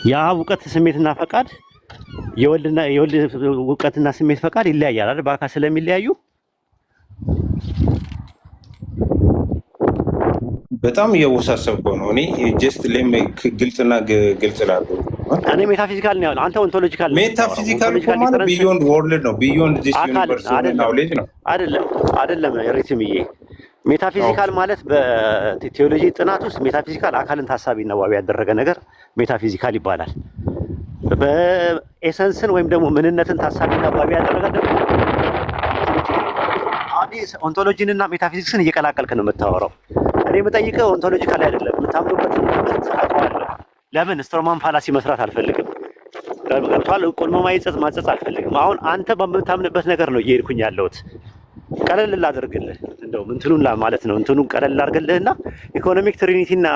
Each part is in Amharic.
የአብ እውቀት ስሜትና ፈቃድ የወልድ እውቀትና ስሜት ፈቃድ ይለያያል አይደል? በአካል ስለሚለያዩ በጣም እየወሳሰብከው ነው። እኔ ጀስት ግልጽና ግልጽ ላድርገው። እኔ ሜታፊዚካል ነው ያለው፣ አንተ ኦንቶሎጂካል ነው። ሜታፊዚካል ማለት ቢዮንድ ወርልድ ነው፣ ቢዮንድ ዲስ ዩኒቨርስ ናውሌጅ ነው። አይደለም ሪትምዬ። ሜታፊዚካል ማለት በቴዎሎጂ ጥናት ውስጥ ሜታፊዚካል አካልን ታሳቢና ዋቢ ያደረገ ነገር ሜታፊዚካል ይባላል። በኤሰንስን ወይም ደግሞ ምንነትን ታሳቢና ዋቢ ያደረገ ደግሞ ኦንቶሎጂንና ሜታፊዚክስን እየቀላቀልክ ነው የምታወራው። እኔ የምጠይቀው ኦንቶሎጂካል አይደለም፣ የምታምኑበትን ትምህርት አውቀዋለሁ። ለምን ስትሮማን ፋላሲ መስራት አልፈልግም። ገብቶሃል? ቆልመማ ይጸጽ ማጸጽ አልፈልግም። አሁን አንተ በምታምንበት ነገር ነው እየሄድኩኝ ያለሁት። ቀለል ላድርግልህ እንደው እንትኑን ማለት ነው እንትኑን ቀለል ላድርግልህና ኢኮኖሚክ ትሪኒቲ እና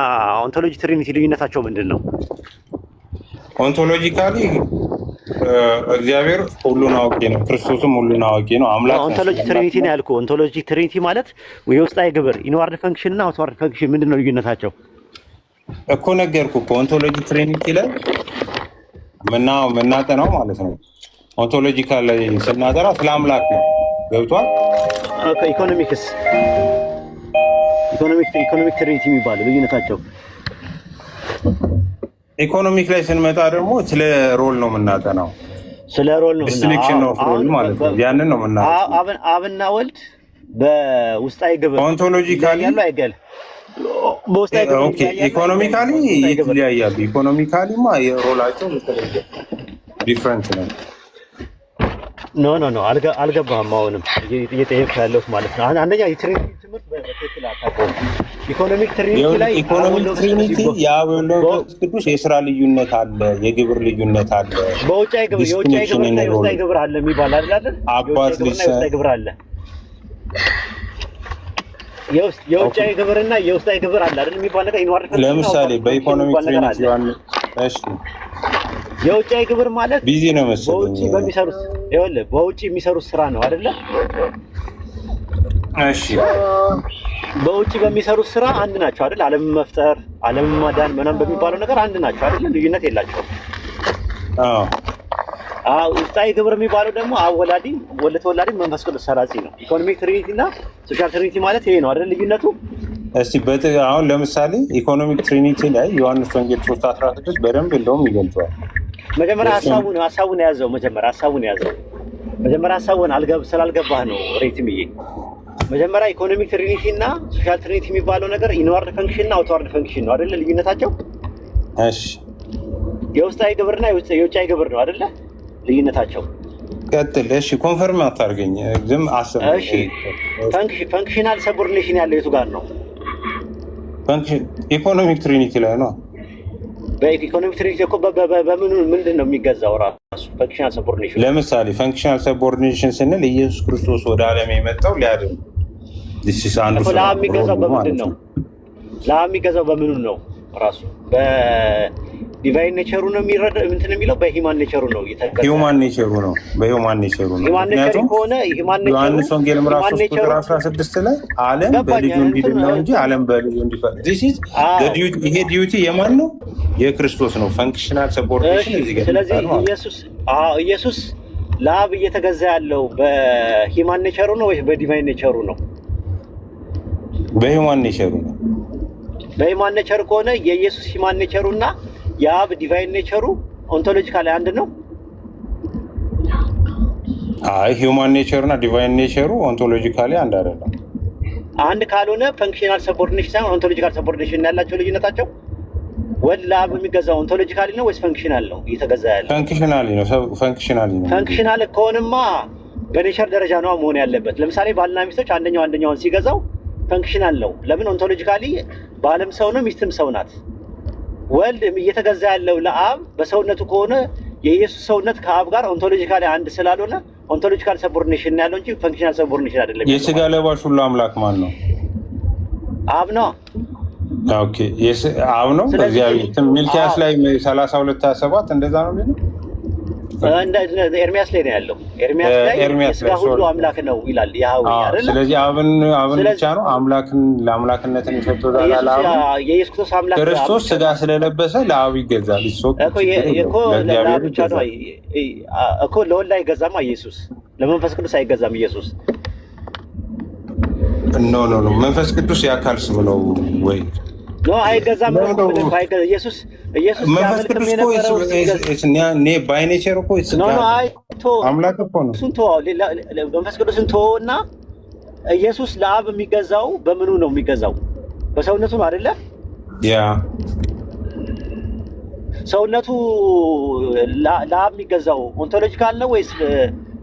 ኦንቶሎጂ ትሪኒቲ ልዩነታቸው ምንድን ነው? ኦንቶሎጂካሊ እግዚአብሔር ሁሉን አዋቂ ነው፣ ክርስቶስም ሁሉን አዋቂ ነው። አምላክ ኦንቶሎጂ ትሪኒቲ ነው ያልኩህ። ኦንቶሎጂ ትሪኒቲ ማለት የውስጣዊ ግብር ኢንዋርድ ፈንክሽን እና አውትዋርድ ፈንክሽን ምንድን ነው ልዩነታቸው? እኮ ነገርኩህ እኮ ኦንቶሎጂ ትሪኒቲ ላይ ምናጠናው ማለት ነው። ኦንቶሎጂካል ላይ ስናጠራ ስለ አምላክ ነው። ገብቷል? ኢኮኖሚክስ ኢኮኖሚክ ትሪኒቲ የሚባለው ልዩነታቸው። ኢኮኖሚክ ላይ ስንመጣ ደግሞ ስለ ሮል ነው የምናጠናው። ስለ ሮል ነው ዲስቲንክሽን ኦፍ ሮል ማለት ነው። ያንን ነው የምናጠናው። አብና ወልድ በውስጣዊ ግብር ኦንቶሎጂካሊ ያለው አይገል ኢኮኖሚካሊ ይለያያሉ። ኢኮኖሚካሊማ የሮላቸው ዲፍረንት ነው። ኖ አልገባህም። አሁንም እየጠየቅህ ያለሁት ማለት ነው። አንደኛ የትሪኒቲ ትምህርት በትክክል አታውቀውም። ኢኮኖሚክ ትሪኒቲ ላይ ኢኮኖሚክ ትሪኒቲ የአብ ወልድ መንፈስ ቅዱስ የስራ ልዩነት አለ፣ የግብር ልዩነት አለ፣ በውጫዊ ግብር የውጫዊ ግብርና የውስጣዊ ግብር አለ የሚባል አይደል? አባት ልጅ የውስጣዊ ግብር አለ፣ የውጫዊ ግብርና የውስጣዊ ግብር አለ አይደል የሚባል ነገር ኢንዋርድ። ለምሳሌ በኢኮኖሚክ ትሪኒቲ እሺ የውጫዊ ግብር ማለት ቢዚ ነው መሰለኝ። በውጪ በሚሰሩት ይኸውልህ በውጪ የሚሰሩት ስራ ነው አይደለ? እሺ በውጪ በሚሰሩት ስራ አንድ ናቸው አይደል? ዓለምን መፍጠር፣ ዓለምን ማዳን ምናምን በሚባለው ነገር አንድ ናቸው አይደል? ልዩነት የላቸውም። ውስጣዊ ግብር የሚባለው ደግሞ አወላዲ ወልድ ተወላዲ መንፈስ ቅዱስ ሰራጺ ነው። ኢኮኖሚክ ትሪኒቲ እና ሶሻል ትሪኒቲ ማለት ይሄ ነው አይደል ልዩነቱ? እስቲ አሁን ለምሳሌ ኢኮኖሚክ ትሪኒቲ ላይ ዮሐንስ ወንጌል 3:16 በደንብ እንደውም ይገልጸዋል። መጀመሪያ ሀሳቡን ያዘው። መጀመሪያ ሀሳቡን ስላልገባህ ነው ሬትምዬ። መጀመሪያ ኢኮኖሚክ ትሪኒቲ እና ሶሻል ትሪኒቲ የሚባለው ነገር ኢንዋርድ ፈንክሽን እና አውትዋርድ ፈንክሽን ነው አይደለ ልዩነታቸው? እሺ የውስጣዊ ግብርና የውጫዊ ግብር ነው አይደለ ልዩነታቸው? ቀጥል። እሺ ኮንፈርም አታርገኝ፣ ዝም አስብ። እሺ ፈንክሽናል ሰቦርዲኔሽን ያለው የቱ ጋር ነው? ኢኮኖሚክ ትሪኒቲ ላይ ነው። በኢኮኖሚክ ትሪኒቲ እኮ ምንድን ነው የሚገዛው ራሱ ፈንክሽናል ሰቦርዲኔሽን? ለምሳሌ ፈንክሽናል ሰቦርዲኔሽን ስንል ኢየሱስ ክርስቶስ ወደ ዓለም የመጣው ሊያድን ለአብ የሚገዛው በምንድን ነው? ለአብ የሚገዛው በምኑ ነው? ራሱ በዲቫይን ኔቸሩ ነው የሚረዳ እንትን የሚለው በሂማን ኔቸሩ ነው እየተገዛ ሂማን ኔቸሩ ነው በሂማን ኔቸሩ ነው። ምክንያቱም ዮሐንስ ወንጌል ምዕራፍ 3:16 ላይ ዓለም በልጁ እንዲድን ነው እንጂ ዓለም በልጁ እንዲፈርድ። ይሄ ዲዩቲ የማን ነው? የክርስቶስ ነው። ፈንክሽናል ሰፖርቴሽን እዚህ ጋር። ስለዚህ ኢየሱስ ለአብ እየተገዛ ያለው በሂማን ኔቸሩ ነው ወይስ በዲቫይን ኔቸሩ ነው? በሂማን ኔቸሩ ነው። በሂማን ኔቸር ከሆነ የኢየሱስ ሂማን ኔቸሩ እና የአብ ዲቫይን ኔቸሩ ኦንቶሎጂካሊ አንድ ነው? አይ ሂማን ኔቸር እና ዲቫይን ኔቸሩ ኦንቶሎጂካሊ አንድ አይደለም። አንድ ካልሆነ ፈንክሽናል ሰቦርዲኔሽን ሳይሆን ኦንቶሎጂካል ሰቦርዲኔሽን ያላቸው ልዩነታቸው። ወልድ ለአብ የሚገዛው ኦንቶሎጂካሊ ነው ወይስ ፈንክሽናል ነው እየተገዛ ያለው? ፈንክሽናሊ ነው። ፈንክሽናል ከሆነማ በኔቸር ደረጃ ነው መሆን ያለበት። ለምሳሌ ባልና ሚስቶች አንደኛውን ሲገዛው ፈንክሽናል ነው። ለምን? ኦንቶሎጂካሊ በዓለም ሰው ነው፣ ሚስትም ሰው ናት። ወልድ እየተገዛ ያለው ለአብ በሰውነቱ ከሆነ የኢየሱስ ሰውነት ከአብ ጋር ኦንቶሎጂካሊ አንድ ስላልሆነ ኦንቶሎጂካል ሰቦርዲኔሽን ያለው እንጂ ፈንክሽናል ሰቦርዲኔሽን አይደለም። የስጋ ለባሽ ሁሉ አምላክ ማን ነው? አብ ነው። ኦኬ አብ ነው። እግዚአብሔር ሚልኪያስ ላይ 32:27 እንደዛ ነው የሚለው ኤርሚያስ ላይ ነው ያለው። ኤርሚያስ ላይ የሥጋ ሁሉ አምላክ ነው ይላል ያህዌ አይደል? ስለዚህ አብን ብቻ ነው አምላክን ለአምላክነትን ይሰጥታል። የኢየሱስ ክርስቶስ አምላክ ክርስቶስ ሥጋ ስለለበሰ ለአብ ይገዛል። እኮ ለአብ ብቻ ነው እኮ ለወልድ አይገዛም ኢየሱስ። ለመንፈስ ቅዱስ አይገዛም ኢየሱስ። ኖ መንፈስ ቅዱስ የአካል ስም ነው ወይ? ኖ አይገዛም። ኢየሱስ መንፈስ ቅዱስ ባይ ኔቸር እኮ አምላክ እኮ ነው። መንፈስ ቅዱስን ተወውና ኢየሱስ ለአብ የሚገዛው በምኑ ነው የሚገዛው? በሰውነቱ ነው አይደለ? ያ ሰውነቱ ለአብ የሚገዛው ኦንቶሎጂካል ነው ወይስ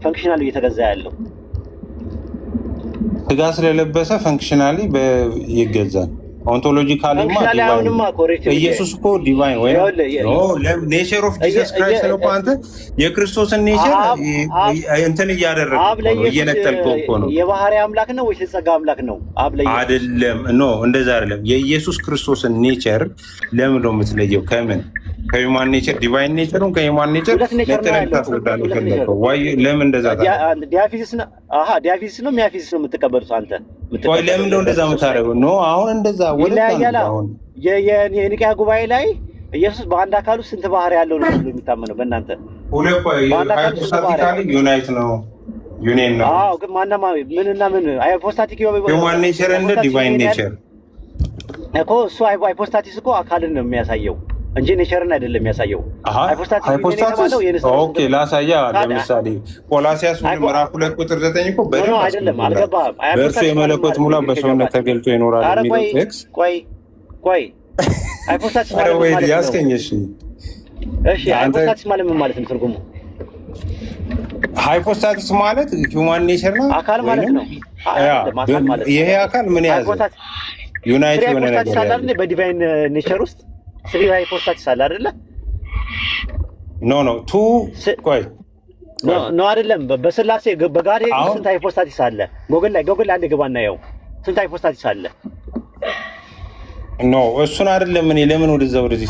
ፈንክሽናል እየተገዛ ያለው? ሥጋ ስለለበሰ ፈንክሽናሊ ይገዛል። ኦንቶሎጂካሊ ኢየሱስ እኮ ዲቫይን ወይ ኔቸር ኦፍ ጂሰስ ክራይስት ነው። አንተ የክርስቶስን ኔቸር እንትን እያደረግህ ነው፣ እየነጠልከው እኮ ነው። የባህሪ አምላክ ነው ወይስ የጸጋ አምላክ ነው? አብ ላይ አይደለም። ኖ እንደዛ አይደለም። የኢየሱስ ክርስቶስን ኔቸር ለምን ነው የምትለየው? ከምን ከሂውማን ኔቸር ዲቫይን ኔቸሩን ከሂውማን ኔቸር ለተለየ ታስረዳለህ ፈለከው ወይ? ለምን እንደዛ ዲያፊዚስ ነው? ዲያፊዚስ ነው ሚያፊዚስ ነው የምትቀበሉት አንተ? ወይ ለምን ነው እንደዛ የምታደርገው? ኖ አሁን እንደዛ የኒቅያ ጉባኤ ላይ ኢየሱስ በአንድ አካል ውስጥ ስንት ባህሪ ያለው ነው የሚታመነው በእናንተ? ሃይፖስታቲካሊ ዩናይት ነው ዩኒየን ነው። አዎ ግን ማንና ምንና ምን ሃይፖስታቲክ ሂውማን ኔቸር እንደ ዲቫይን ኔቸር እኮ እሱ ሃይፖስታቲስ እኮ አካልን ነው የሚያሳየው እንጂ ኔቸርን አይደለም የሚያሳየው። ሃይፖስታቲስ ኦኬ ላሳያ። ለምሳሌ ቆላሲያስ ምዕራፍ 2 ቁጥር 9 እኮ በደንብ አይደለም አልገባም። በእርሱ የመለኮት ሙላት በሰውነት ተገልጦ ይኖራል የሚለው ቴክስ ቆይ ሃይፖስታቲስ ማለት ወይ ያስከኝሽ? እሺ ሃይፖስታቲስ ማለት ምን ማለት ነው ትርጉሙ? ሃይፖስታቲስ ማለት ሂውማን ኔቸር ነው አካል ማለት ነው። ይሄ አካል ምን ያዘ ዩናይት የሆነ ነገር አይደል? በዲቫይን ኔቸር ውስጥ ስሪ ሃይፖስታቲስ አለ አይደለ? ኖ ቱ ቆይ ኖ አይደለም። በስላሴ በጋድ ስንት ሃይፖስታቲስ አለ? ጎግል ላይ አንድ ገባና ያው ስንት ሃይፖስታቲስ አለ? ኖ እሱን አይደለም። እኔ ለምን ወደዚህ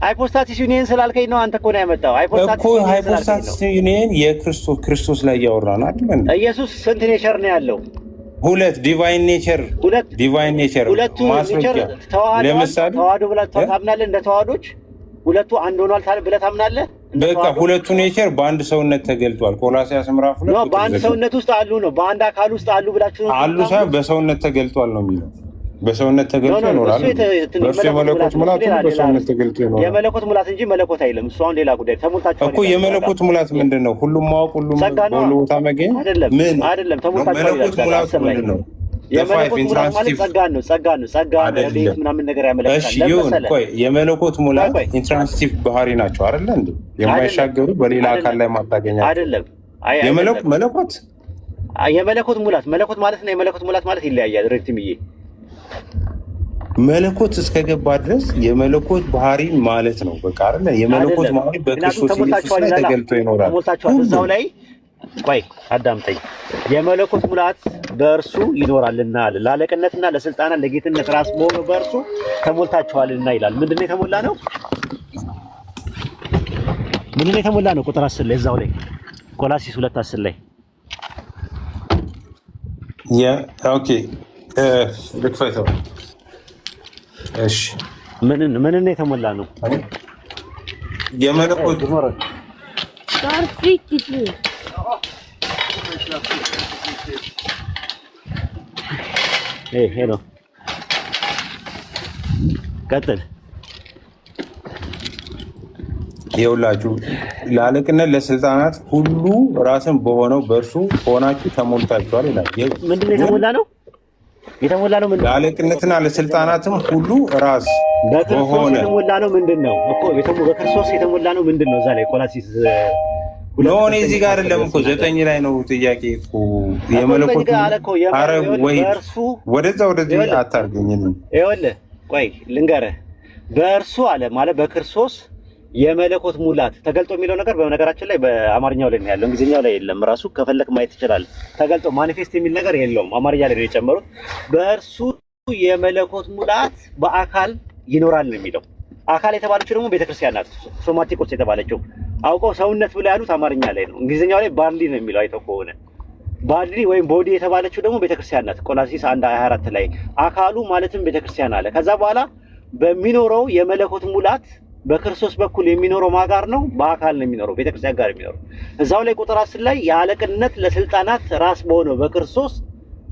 ሃይፖስታቲስ ዩኒየን ስላልከኝ ነው። አንተ እኮ ነው ያመጣው ሃይፖስታቲስ ዩኒየን የክርስቶስ ላይ ያወራን አይደል? ኢየሱስ ስንት ኔቸር ነው ያለው? ሁለት ዲቫይን ኔቸር ሁለቱ ኔቸር ተዋህዶ ብለህ ታምናለህ? እንደ ተዋህዶች ሁለቱ አንድ ሆኗል ብለህ ታምናለህ? በቃ ሁለቱ ኔቸር በአንድ ሰውነት ተገልጧል። ቆላሲያስ ምዕራፍ 2 ነው በአንድ ሰውነት ውስጥ አሉ ነው። በአንድ አካል ውስጥ አሉ ብላችሁ ነው አሉ ሳይሆን በሰውነት ተገልጧል ነው የሚለው። በሰውነት ተገልጦ ይኖራል። በእርሱ የመለኮት ሙላት በሰውነት ተገልጦ ይኖራል። የመለኮት ሙላት እንጂ መለኮት አይልም። እሱ አሁን ሌላ ጉዳይ ተሞልታችኋል እኮ። የመለኮት ሙላት ምንድን ነው? ሁሉም ማወቅ፣ ሁሉም በሁሉ ቦታ መገኘት አይደለም። ተሞልታችኋል። መለኮት ሙላት ምንድን ነው? የመለኮት ሙላት ማለት ጸጋ ነው ምናምን ነገር ያመለክታል። እሺ ይሁን። ቆይ የመለኮት ሙላት ኢንትራንሲቲቭ ባህሪ ናቸው አይደለ እንዴ? የማይሻገሩ በሌላ አካል ላይ ማታገኛቸው አይደለም። የመለኮት መለኮት ማለት ነው። የመለኮት ሙላት ማለት ይለያያል። ረጅምዬ መለኮት እስከገባ ድረስ የመለኮት ባህሪ ማለት ነው። በቃ አይደል? የመለኮት ባህሪ በክርስቶስ ኢየሱስ ላይ ተገልጦ ይኖራል። እዛው ላይ ቆይ አዳምጠኝ። የመለኮት ሙላት በእርሱ ይኖራልና ለአለቅነትና ለስልጣናት ለጌትነት ራስ መሆኑ በእርሱ ተሞልታችኋልና ይላል። ምንድነው የተሞላ ነው? ምንድነው የተሞላ ነው? ቁጥር 10 ላይ እዛው ላይ ቆላሲስ 2:10 ላይ ኦኬ ልክፈተው። እሺ ምን የተሞላ ነው? የመለኮት ሄሎ ቀጥል። ይኸውላችሁ ለአለቅነት ለስልጣናት ሁሉ ራስን በሆነው በእርሱ ሆናችሁ ተሞልታችኋል ይላል። ምንድን ነው የተሞላ ነው? የተሞላ ነው ምንድን ነው? ለአለቅነትና ለስልጣናትም ሁሉ ራስ በሆነ የተሞላ ነው ምንድን ነው እኮ በክርስቶስ የተሞላ ነው ምንድን ነው? እዛ ላይ ቆላሲስ ኖ እኔ እዚህ ጋር አይደለም እኮ 9 ላይ ነው ጥያቄ እኮ የመለኮት ወደዚህ አታርገኝ። ይኸውልህ ቆይ ልንገርህ። በእርሱ አለ ማለት በክርስቶስ የመለኮት ሙላት ተገልጦ የሚለው ነገር በነገራችን ላይ በአማርኛው ላይ ነው ያለው፣ እንግሊዝኛው ላይ የለም። ራሱ ከፈለክ ማየት ትችላለህ። ተገልጦ ማኒፌስት የሚል ነገር የለውም። አማርኛ ላይ ነው የጨመሩት። በእርሱ የመለኮት ሙላት በአካል ይኖራል ነው የሚለው። አካል የተባለችው ደግሞ ቤተክርስቲያን ናት። ሶማቲኮስ የተባለችው አውቀው ሰውነት ብለው ያሉት አማርኛ ላይ ነው። እንግሊዝኛው ላይ ባድሊ ነው የሚለው አይተው ከሆነ ባድሊ ወይም ቦዲ የተባለችው ደግሞ ቤተክርስቲያን ናት። ቆላሲስ 1:24 ላይ አካሉ ማለትም ቤተክርስቲያን አለ። ከዛ በኋላ በሚኖረው የመለኮት ሙላት በክርስቶስ በኩል የሚኖረው ማጋር ነው፣ በአካል ነው የሚኖረው፣ ቤተክርስቲያን ጋር የሚኖረው። እዛው ላይ ቁጥር 10 ላይ የአለቅነት ለስልጣናት ራስ በሆነው በክርስቶስ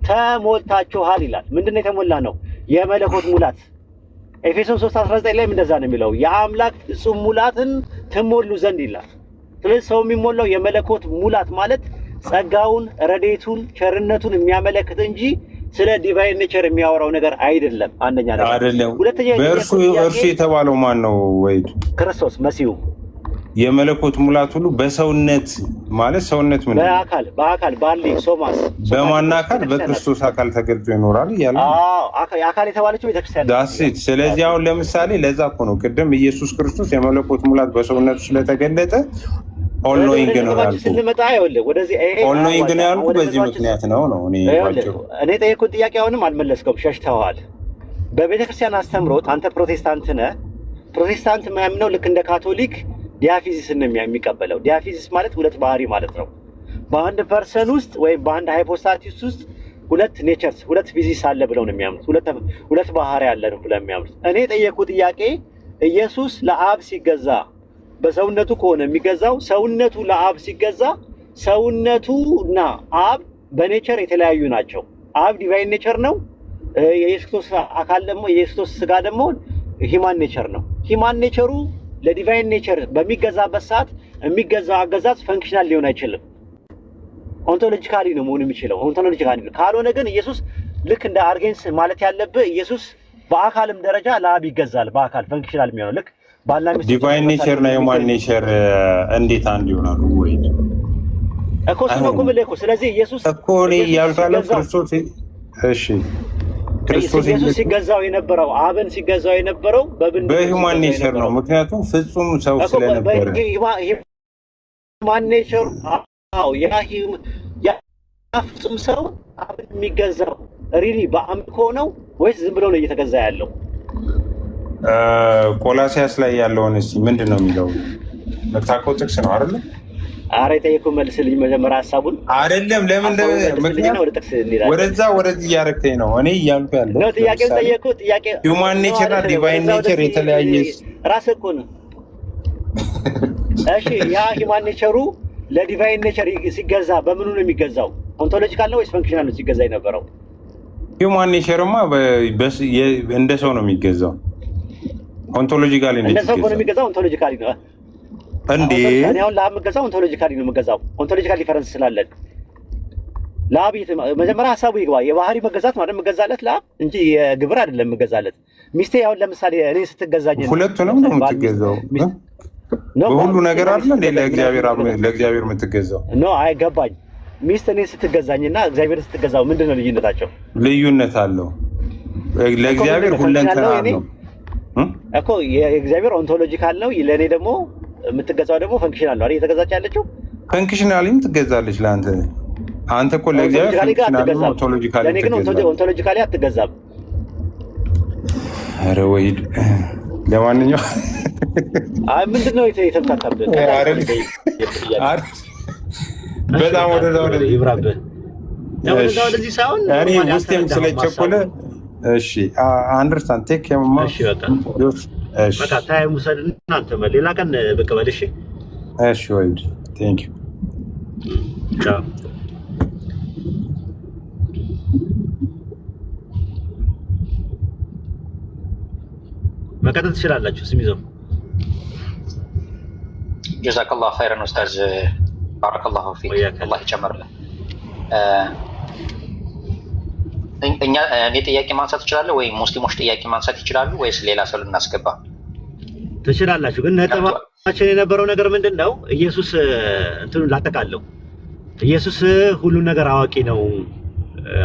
ተሞልታችኋል ይላል። ምንድነው የተሞላ ነው? የመለኮት ሙላት። ኤፌሶን 3:19 ላይ እንደዛ ነው የሚለው የአምላክ ፍጹም ሙላትን ትሞሉ ዘንድ ይላል። ስለዚህ ሰው የሚሞላው የመለኮት ሙላት ማለት ጸጋውን፣ ረድኤቱን፣ ቸርነቱን የሚያመለክት እንጂ ስለ ዲቫይን ኔቸር የሚያወራው ነገር አይደለም። አንደኛ ነገር አይደለም። ሁለተኛ እርሱ የተባለው ማን ነው? ወይ ክርስቶስ መሲሁ የመለኮት ሙላት ሁሉ በሰውነት ማለት ሰውነት ምን በአካል ባሊ ሶማስ በማን አካል? በክርስቶስ አካል ተገልጦ ይኖራል እያለ አካል የተባለችው ቤተክርስቲያን ዳሴት። ስለዚህ አሁን ለምሳሌ ለዛ እኮ ነው ቅድም ኢየሱስ ክርስቶስ የመለኮት ሙላት በሰውነቱ ስለተገለጠ ኦል ኖዊንግ ነው ያልኩት። ስንመጣ ይኸውልህ ወደዚህ ኦል ኖዊንግ ነው ያልኩት በዚህ ምክንያት ነው። እኔ ጠየቅኩት ጥያቄ አሁንም አልመለስከውም፣ ሸሽተዋል። በቤተክርስቲያን አስተምሮት አንተ ፕሮቴስታንት ነህ። ፕሮቴስታንት የሚያምነው ልክ እንደ ካቶሊክ ዲያፊዚስን ነው የሚቀበለው። ዲያፊዚስ ማለት ሁለት ባህሪ ማለት ነው። በአንድ ፐርሰን ውስጥ ወይም በአንድ ሃይፖስታሲስ ውስጥ ሁለት ኔቸርስ ሁለት ፊዚክስ አለ ብለው ነው የሚያምኑት። ሁለት ባህሪ አለ ነው ብለው የሚያምኑት። እኔ ጠየቅኩት ጥያቄ ኢየሱስ ለአብ ሲገዛ በሰውነቱ ከሆነ የሚገዛው ሰውነቱ ለአብ ሲገዛ ሰውነቱና አብ በኔቸር የተለያዩ ናቸው። አብ ዲቫይን ኔቸር ነው። የኢየሱስ አካል ደግሞ የኢየሱስ ስጋ ደግሞ ሂማን ኔቸር ነው። ሂማን ኔቸሩ ለዲቫይን ኔቸር በሚገዛበት ሰዓት የሚገዛው አገዛዝ ፈንክሽናል ሊሆን አይችልም። ኦንቶሎጂካሊ ነው መሆን የሚችለው። ኦንቶሎጂካሊ ነው። ካልሆነ ግን ኢየሱስ ልክ እንደ አርጌንስ ማለት ያለብህ ኢየሱስ በአካልም ደረጃ ለአብ ይገዛል። በአካል ፈንክሽናል የሚሆነው ልክ ዲቫይን ኔቸር እና ሂውማን ኔቸር እንዴት አንድ ይሆናሉ? ወይ እኮ ስለቆም ለኮ ስለዚህ ኢየሱስ እኮ ነው ያልታለ ክርስቶስ። እሺ ክርስቶስ ኢየሱስ ሲገዛው የነበረው አብን ሲገዛው የነበረው በሂውማን ኔቸር ነው። ምክንያቱም ፍጹም ሰው ስለነበረ ሂውማን ኔቸር ያ ፍጹም ሰው አብን የሚገዛው ሪሊ በአምልኮ ነው ወይስ ዝም ብሎ ነው እየተገዛ ያለው? ቆላሲያስ ላይ ያለውን እስቲ ምንድን ነው የሚለው? መታቆ ጥቅስ ነው አይደል? አረ ጠየቁ መልስልኝ መጀመሪያ ሐሳቡን አይደለም። ለምን ወደዛ ወደዚህ እያደረግኸኝ ነው? እኔ እያልኩ ያለው ነው። ጥያቄውን ጠየቁ። ጥያቄ ሂውማን ኔቸር እና ዲቫይን ኔቸር የተለያየ ራስህ እኮ ነው። እሺ ያ ሂውማን ኔቸሩ ለዲቫይን ኔቸር ሲገዛ በምኑ ነው የሚገዛው? ኦንቶሎጂካል ነው ወይስ ፈንክሽናል ነው ሲገዛ የነበረው? ሂውማን ኔቸርማ እንደ ሰው ነው የሚገዛው። ኦንቶሎጂካሊ ነው የሚገዛው። ኦንቶሎጂካሊ ነው እንዴ? እኔ አሁን ለአብ የምገዛው ኦንቶሎጂካሊ ነው የምገዛው። ኦንቶሎጂካል ዲፈረንስ ስላለን ለአብ መጀመሪያ ሀሳቡ ይግባ። የባህሪ መገዛት ማለት የምገዛለት ለአብ እንጂ የግብር አይደለም የምገዛለት። ሚስቴ አሁን ለምሳሌ እኔ ስትገዛኝ ሁለቱንም ነው የምትገዛው። በሁሉ ነገር አይደል እንዴ ለእግዚአብሔር የምትገዛው? ኖ አይገባኝ። ሚስት እኔ ስትገዛኝና እግዚአብሔር ስትገዛው ምንድን ነው ልዩነታቸው? ልዩነት አለው። ለእግዚአብሔር ሁለንተና ነው እኮ። የእግዚአብሔር ኦንቶሎጂካል ነው፣ ለእኔ ደግሞ የምትገዛው ደግሞ ፈንክሽናል ነው አይደል? እየተገዛች ያለችው ፈንክሽናሊም ትገዛለች ለአንተ። አንተ እኮ ለእግዚአብሔር ፈንክሽናሊ ኦንቶሎጂካሊ ለእኔ ግን ኦንቶሎጂካሊ አትገዛም። ኧረ ወይድ ለማንኛውም ምንድን ነው የተምታታብህ? በጣም ወደዛ ይብራብህ ወደዚህ ሳይሆን እኔ ውስጤም ስለቸኮለ እሺ አንደርስታንድ ቴክ ከመማ እሺ በቃ ታይም ውሰድ እናንተ ሌላ ቀን ብቅ በል እሺ። እሺ ወይድ ቴንክ ዩ ቻው። መቀጠል ትችላላችሁ። ስም ይዘው ጀዛከላሁ ኸይረን ኡስታዝ ባረከላሁ ፊክ አላህ ይጨምርልህ። እኔ ጥያቄ ማንሳት እችላለሁ ወይ ሙስሊሞች ጥያቄ ማንሳት ይችላሉ ወይስ ሌላ ሰው ልናስገባ ትችላላችሁ? ግን ነጥባችን የነበረው ነገር ምንድን ነው? ኢየሱስ እንትኑን ላጠቃለው ኢየሱስ ሁሉን ነገር አዋቂ ነው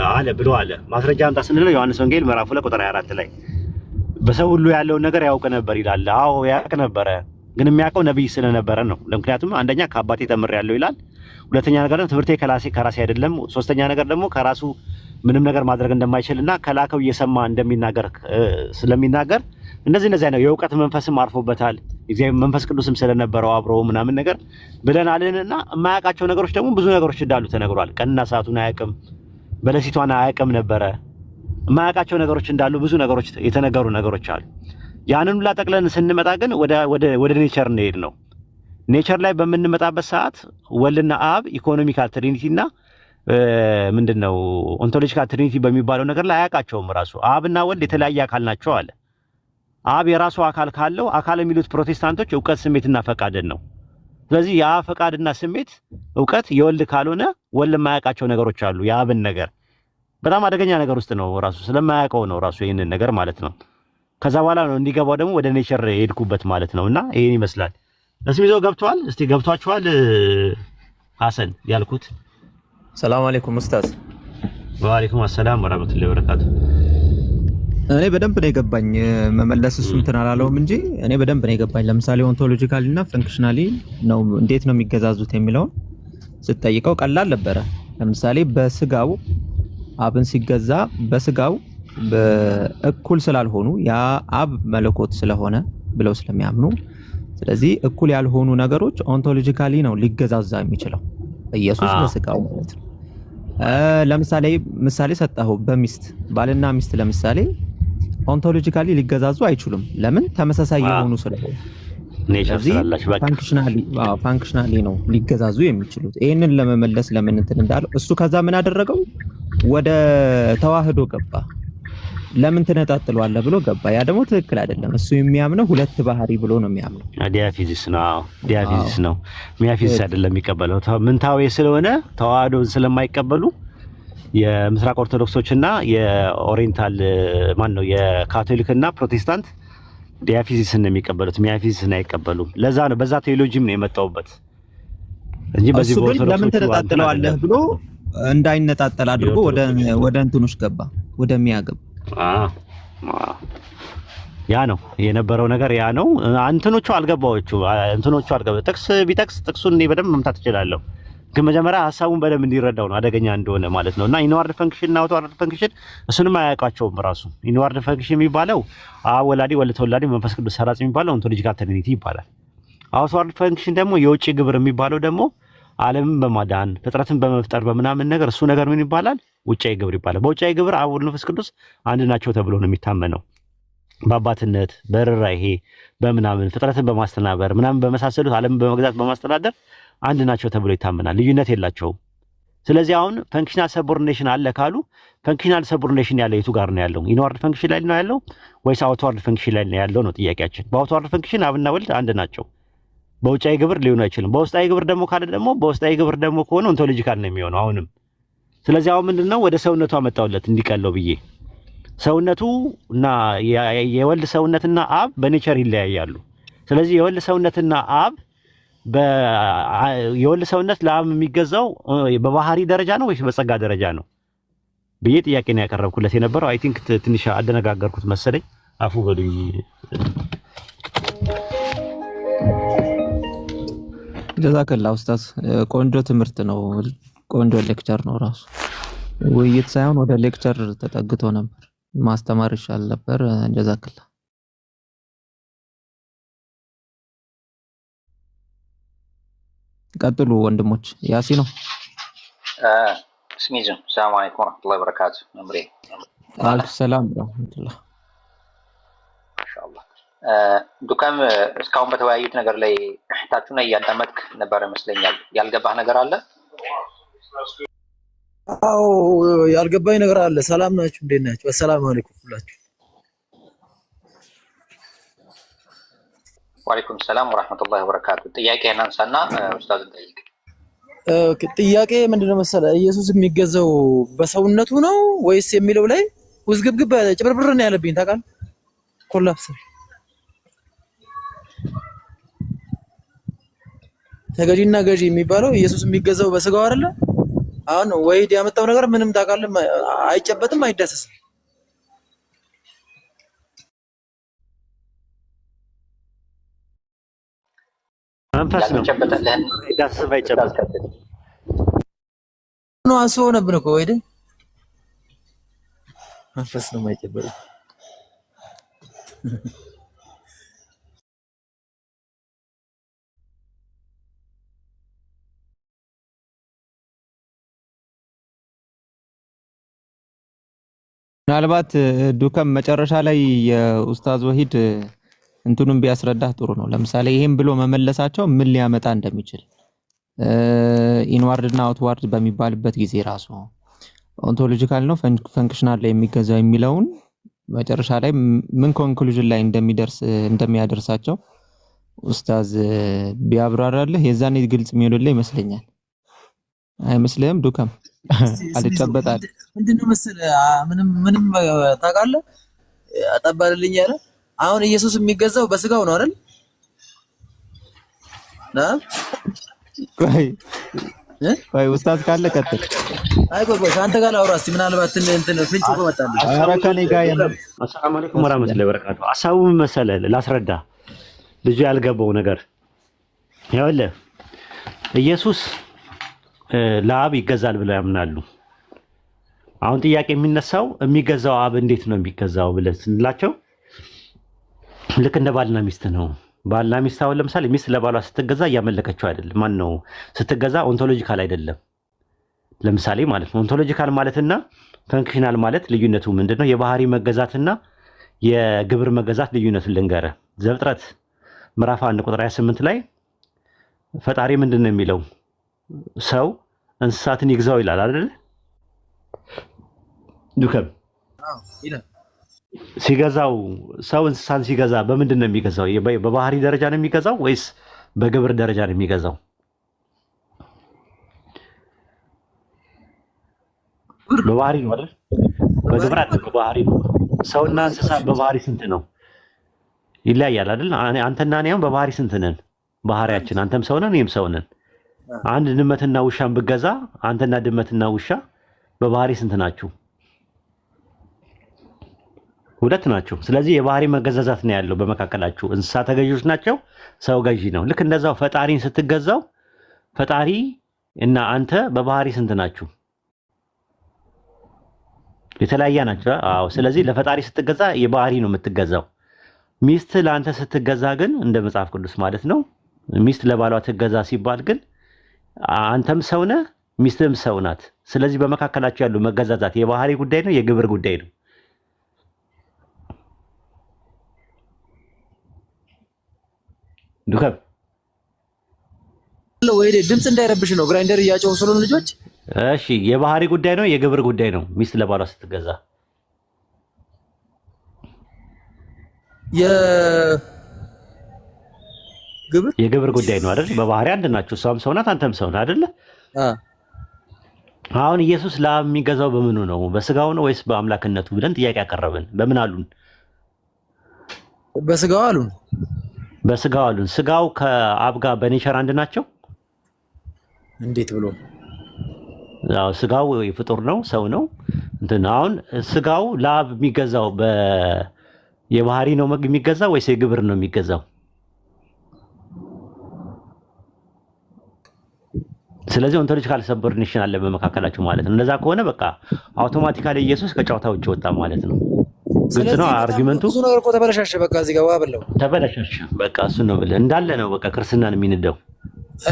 አለ ብሎ አለ። ማስረጃ አምጣ ስንለው ዮሐንስ ወንጌል ምዕራፍ 2 ቁጥር 24 ላይ በሰው ሁሉ ያለውን ነገር ያውቅ ነበር ይላል። አዎ ያውቅ ነበረ፣ ግን የሚያውቀው ነብይ ስለነበረ ነው። ምክንያቱም አንደኛ ከአባቴ ተምሬያለሁ ይላል። ሁለተኛ ነገር ደግሞ ትምህርቴ ከራሴ አይደለም። ሶስተኛ ነገር ደግሞ ከራሱ ምንም ነገር ማድረግ እንደማይችልና ከላከው እየሰማ እንደሚናገር ስለሚናገር እነዚህ ነው የእውቀት መንፈስም አርፎበታል እግዚአብሔር መንፈስ ቅዱስም ስለነበረው አብሮ ምናምን ነገር ብለናልና የማያውቃቸው ነገሮች ደግሞ ብዙ ነገሮች እንዳሉ ተነግሯል። ቀንና ሰዓቱን አያውቅም፣ በለሲቷን አያውቅም ነበረ። የማያውቃቸው ነገሮች እንዳሉ ብዙ ነገሮች የተነገሩ ነገሮች አሉ። ያንን ሁላ ጠቅለን ስንመጣ ግን ወደ ኔቸር እንሄድ ነው። ኔቸር ላይ በምንመጣበት ሰዓት ወልድና አብ ኢኮኖሚካል ትሪኒቲና ምንድነው ኦንቶሎጂካል ትሪኒቲ በሚባለው ነገር ላይ አያውቃቸውም። ራሱ አብና ወልድ የተለያየ አካል ናቸው አለ። አብ የራሱ አካል ካለው አካል የሚሉት ፕሮቴስታንቶች እውቀት ስሜትና ፈቃድን ነው። ስለዚህ ያ ፈቃድና ስሜት እውቀት የወልድ ካልሆነ ወልድ የማያውቃቸው ነገሮች አሉ። የአብን ነገር በጣም አደገኛ ነገር ውስጥ ነው ራሱ ስለማያውቀው ነው ራሱ ይሄንን ነገር ማለት ነው። ከዛ በኋላ ነው እንዲገባው ደግሞ ወደ ኔቸር ሄድኩበት ማለት ነውና ይሄን ይመስላል። እስሚዞ ገብቷል። እስቲ ገብቷችኋል ሐሰን ያልኩት? ሰላም አለይኩም ኡስታዝ። ወአለይኩም ሰላም ወራህመቱላሂ ወበረካቱ። እኔ በደንብ ነው የገባኝ። መመለስ እሱ እንትን አላለውም እንጂ እኔ በደንብ ነው የገባኝ። ለምሳሌ ኦንቶሎጂካሊ እና ፈንክሽናሊ ነው እንዴት ነው የሚገዛዙት የሚለውን ስትጠይቀው ቀላል ነበረ። ለምሳሌ በስጋው አብን ሲገዛ በስጋው በእኩል ስላልሆኑ ያ አብ መለኮት ስለሆነ ብለው ስለሚያምኑ ስለዚህ እኩል ያልሆኑ ነገሮች ኦንቶሎጂካሊ ነው ሊገዛዛ የሚችለው ኢየሱስ በስጋው ማለት ነው። ለምሳሌ ምሳሌ ሰጣሁ በሚስት ባልና ሚስት ለምሳሌ ኦንቶሎጂካሊ ሊገዛዙ አይችሉም። ለምን? ተመሳሳይ የሆኑ ስለሆነ ኔቸር ስላላችሁ በቃ ፋንክሽናሊ ነው ሊገዛዙ የሚችሉት። ይሄንን ለመመለስ ለምን እንትን እንዳለው እሱ ከዛ ምን አደረገው ወደ ተዋህዶ ገባ። ለምን ትነጣጥለዋለህ ብሎ ገባ። ያ ደግሞ ትክክል አይደለም። እሱ የሚያምነው ሁለት ባህሪ ብሎ ነው የሚያምነው። ዲያፊዚስ ነው ሚያፊዚስ አይደለም የሚቀበለው ምንታዊ ስለሆነ ተዋህዶን ስለማይቀበሉ የምስራቅ ኦርቶዶክሶችና የኦሪየንታል ነው የካቶሊክና ፕሮቴስታንት ዲያፊዚስን ነው የሚቀበሉት፣ ሚያፊዚስን አይቀበሉም። ለዛ ነው በዛ ቴዎሎጂም ነው የመጣውበት እንጂ በዚህ በኦርቶዶክሶች ለምን ትነጣጥለዋለህ ብሎ እንዳይነጣጠል አድርጎ ወደ እንትኖች ገባ ወደሚያገብ ያ ነው የነበረው ነገር ያ ነው። እንትኖቹ አልገባው ጥቅስ ቢጠቅስ ጥቅሱን እኔ በደንብ መምታት እችላለሁ፣ ግን መጀመሪያ ሐሳቡን በደንብ እንዲረዳው ነው አደገኛ እንደሆነ ማለት ነውና ኢንዋርድ ፈንክሽን እና አውትዋርድ ፈንክሽን እሱንም አያውቃቸውም ራሱ። ኢንዋርድ ፈንክሽን የሚባለው ወላዲ ወልድ ተወላዲ መንፈስ ቅዱስ ሰራጽ የሚባለው ኦንቶሎጂካል ትሪኒቲ ይባላል። አውትዋርድ ፈንክሽን ደግሞ የውጭ ግብር የሚባለው ደግሞ ዓለምን በማዳን ፍጥረትን በመፍጠር በምናምን ነገር እሱ ነገር ምን ይባላል? ውጫዊ ግብር ይባላል። በውጫዊ ግብር አብ ወልድ መንፈስ ቅዱስ አንድ ናቸው ተብሎ ነው የሚታመነው። በአባትነት በርህራሄ በምናምን ፍጥረትን በማስተናበር ምናምን በመሳሰሉት ዓለምን በመግዛት በማስተዳደር አንድ ናቸው ተብሎ ይታመናል። ልዩነት የላቸውም። ስለዚህ አሁን ፈንክሽናል ሰቦርዲኔሽን አለ ካሉ ፈንክሽናል ሰቦርዲኔሽን ያለው የቱ ጋር ነው ያለው? ኢንዋርድ ፈንክሽን ላይ ነው ያለው ወይስ አውትዋርድ ፈንክሽን ላይ ነው ያለው ነው ጥያቄያችን። በአውትዋርድ ፈንክሽን አብና ወልድ አንድ ናቸው። በውጫዊ ግብር ሊሆን አይችልም። በውስጣዊ ግብር ደግሞ ካለ ደግሞ በውስጣዊ ግብር ደግሞ ከሆነ ኦንቶሎጂካል ነው የሚሆነው አሁንም። ስለዚህ አሁን ምንድነው ወደ ሰውነቱ አመጣውለት እንዲቀለው ብዬ ሰውነቱ እና የወልድ ሰውነትና አብ በኔቸር ይለያያሉ። ስለዚህ የወልድ ሰውነትና አብ የወልድ ሰውነት ለአብ የሚገዛው በባህሪ ደረጃ ነው ወይስ በጸጋ ደረጃ ነው ብዬ ጥያቄ ነው ያቀረብኩለት የነበረው። አይ ቲንክ ትንሽ አደነጋገርኩት መሰለኝ። አፉ በሉኝ። ጀዛከላ ኡስታዝ፣ ቆንጆ ትምህርት ነው። ቆንጆ ሌክቸር ነው። ራሱ ውይይት ሳይሆን ወደ ሌክቸር ተጠግቶ ነበር። ማስተማር ይሻል ነበር። ጀዛከላ። ቀጥሉ ወንድሞች። ያሲ ነው እስሚዙ ሰላም አለይኩም ወራህመቱላሂ ወበረካቱ። መምሬ አለይኩም ሰላም ወራህመቱላህ። ማሻአላህ ዱካም እስካሁን በተወያዩት ነገር ላይ ታችሁና እያዳመጥክ ነበር ይመስለኛል። ያልገባህ ነገር አለ? አዎ ያልገባኝ ነገር አለ። ሰላም ናችሁ? እንዴት ናችሁ? አሰላሙ አለይኩም ሁላችሁ። ወአለይኩም ሰላም ወራህመቱላሂ ወበረካቱ። ጥያቄህን አንሳና ኡስታዝን ጠይቅ። ጥያቄ ምንድነው መሰለህ፣ ኢየሱስ የሚገዛው በሰውነቱ ነው ወይስ የሚለው ላይ ውዝግብግብ ጭብርብር ነው ያለብኝ። ታውቃለህ? ኮላፕስ ተገዢና ገዢ የሚባለው ኢየሱስ የሚገዛው በስጋው አይደለ? አሁን ወይድ ያመጣው ነገር ምንም ታውቃለህ አይጨበጥም፣ አይዳሰስም። መንፈስ ነው አይዳሰስም፣ አይጨበጥም ነው አስቦ ነበር እኮ ወይድ መንፈስ ነው የማይጨበጠው። ምናልባት ዱከም መጨረሻ ላይ የኡስታዝ ወሂድ እንትኑን ቢያስረዳህ ጥሩ ነው። ለምሳሌ ይሄን ብሎ መመለሳቸው ምን ሊያመጣ እንደሚችል ኢንዋርድ እና አውትዋርድ በሚባልበት ጊዜ ራሱ ኦንቶሎጂካል ነው ፈንክሽናል ላይ የሚገዛው የሚለውን መጨረሻ ላይ ምን ኮንክሉዥን ላይ እንደሚያደርሳቸው ኡስታዝ ቢያብራራልህ የዛኔ ግልጽ የሚሆንልህ ይመስለኛል። አይመስልህም ዱከም? አልጨበጣል ምንድነው መሰለህ ምንም ታውቃለህ አጠባልልኝ ያለ አሁን ኢየሱስ የሚገዛው በስጋው ነው አይደል? ቆይ ኡስታዝ ካለ ቀጥል። አይ ቆይ አንተ ጋር አውራ እስቲ ምናልባት እንትን ፍንጭ ቆመጣለህ። ኧረ ከኔ ጋር አሰላሙ አለይኩም ወራህመቱላሂ ወበረካቱ። ሐሳቡ ምን መሰለህ ላስረዳ ልጁ ያልገባው ነገር ይኸውልህ ኢየሱስ ለአብ ይገዛል ብለው ያምናሉ። አሁን ጥያቄ የሚነሳው የሚገዛው አብ እንዴት ነው የሚገዛው ብለን ስንላቸው ልክ እንደ ባልና ሚስት ነው። ባልና ሚስት አሁን ለምሳሌ ሚስት ለባሏ ስትገዛ እያመለከችው አይደለም። ማን ነው ስትገዛ ኦንቶሎጂካል አይደለም። ለምሳሌ ማለት ነው ኦንቶሎጂካል ማለትና ፈንክሽናል ማለት ልዩነቱ ምንድነው? የባህሪ መገዛትና የግብር መገዛት ልዩነቱን ልንገርህ። ዘፍጥረት ምዕራፍ 1 ቁጥር 28 ላይ ፈጣሪ ምንድን ነው የሚለው? ሰው እንስሳትን ይግዛው ይላል አይደል? ዱከም ሲገዛው ሰው እንስሳን ሲገዛ በምንድን ነው የሚገዛው? በባህሪ ደረጃ ነው የሚገዛው ወይስ በግብር ደረጃ ነው የሚገዛው? በባህሪ ነው አይደል? በግብር አይደል፣ በባህሪ ነው። ሰውና እንስሳ በባህሪ ስንት ነው? ይለያያል አይደል? አንተና እኔ አሁን በባህሪ ስንት ነን? ባህሪያችን አንተም ሰው ነን እኔም ሰው ነን። አንድ ድመትና ውሻን ብገዛ አንተና ድመትና ውሻ በባህሪ ስንት ናችሁ? ሁለት ናችሁ። ስለዚህ የባህሪ መገዛዛት ነው ያለው በመካከላችሁ። እንስሳ ተገዢዎች ናቸው፣ ሰው ገዢ ነው። ልክ እንደዛው ፈጣሪን ስትገዛው ፈጣሪ እና አንተ በባህሪ ስንት ናችሁ? የተለያየ ናቸው። አዎ። ስለዚህ ለፈጣሪ ስትገዛ የባህሪ ነው የምትገዛው። ሚስት ለአንተ ስትገዛ ግን እንደ መጽሐፍ ቅዱስ ማለት ነው ሚስት ለባሏ ትገዛ ሲባል ግን አንተም ሰው ነህ ሚስትም ሰው ናት። ስለዚህ በመካከላችሁ ያለው መገዛዛት የባህሪ ጉዳይ ነው የግብር ጉዳይ ነው። ዱከም ወይ ድምጽ እንዳይረብሽ ነው ግራይንደር እያጨው ስለሆነ ልጆች። እሺ የባህሪ ጉዳይ ነው የግብር ጉዳይ ነው ሚስት ለባሏ ስትገዛ? የግብር ጉዳይ ነው አይደል? በባህሪ አንድ ናችሁ። እሷም ሰው ናት አንተም ሰው ነህ አይደል? አሁን ኢየሱስ ለአብ የሚገዛው በምኑ ነው? በስጋው ነው ወይስ በአምላክነቱ ብለን ጥያቄ ያቀረብን። በምን አሉን? በስጋው አሉን። በስጋው አሉን። ስጋው ከአብ ጋር በኔቸር አንድ ናቸው። እንዴት ብሎ? ያው ስጋው ፍጡር ነው ሰው ነው እንትን። አሁን ስጋው ለአብ የሚገዛው የባህሪ ነው የሚገዛው ወይስ የግብር ነው የሚገዛው? ስለዚህ ኦንቶሎጂካል ሰብኦርዲኔሽን አለ በመካከላችሁ ማለት ነው። እንደዛ ከሆነ በቃ አውቶማቲካሊ ኢየሱስ ከጨዋታ ውጭ ወጣ ማለት ነው። ግልጽ ነው አርጊመንቱ። ብዙ ነገር እኮ ተበላሸ። በቃ እዚህ ጋር ዋብለው ተበላሸ። በቃ እሱ ነው ብለህ እንዳለ ነው በቃ ክርስትናን የሚንደው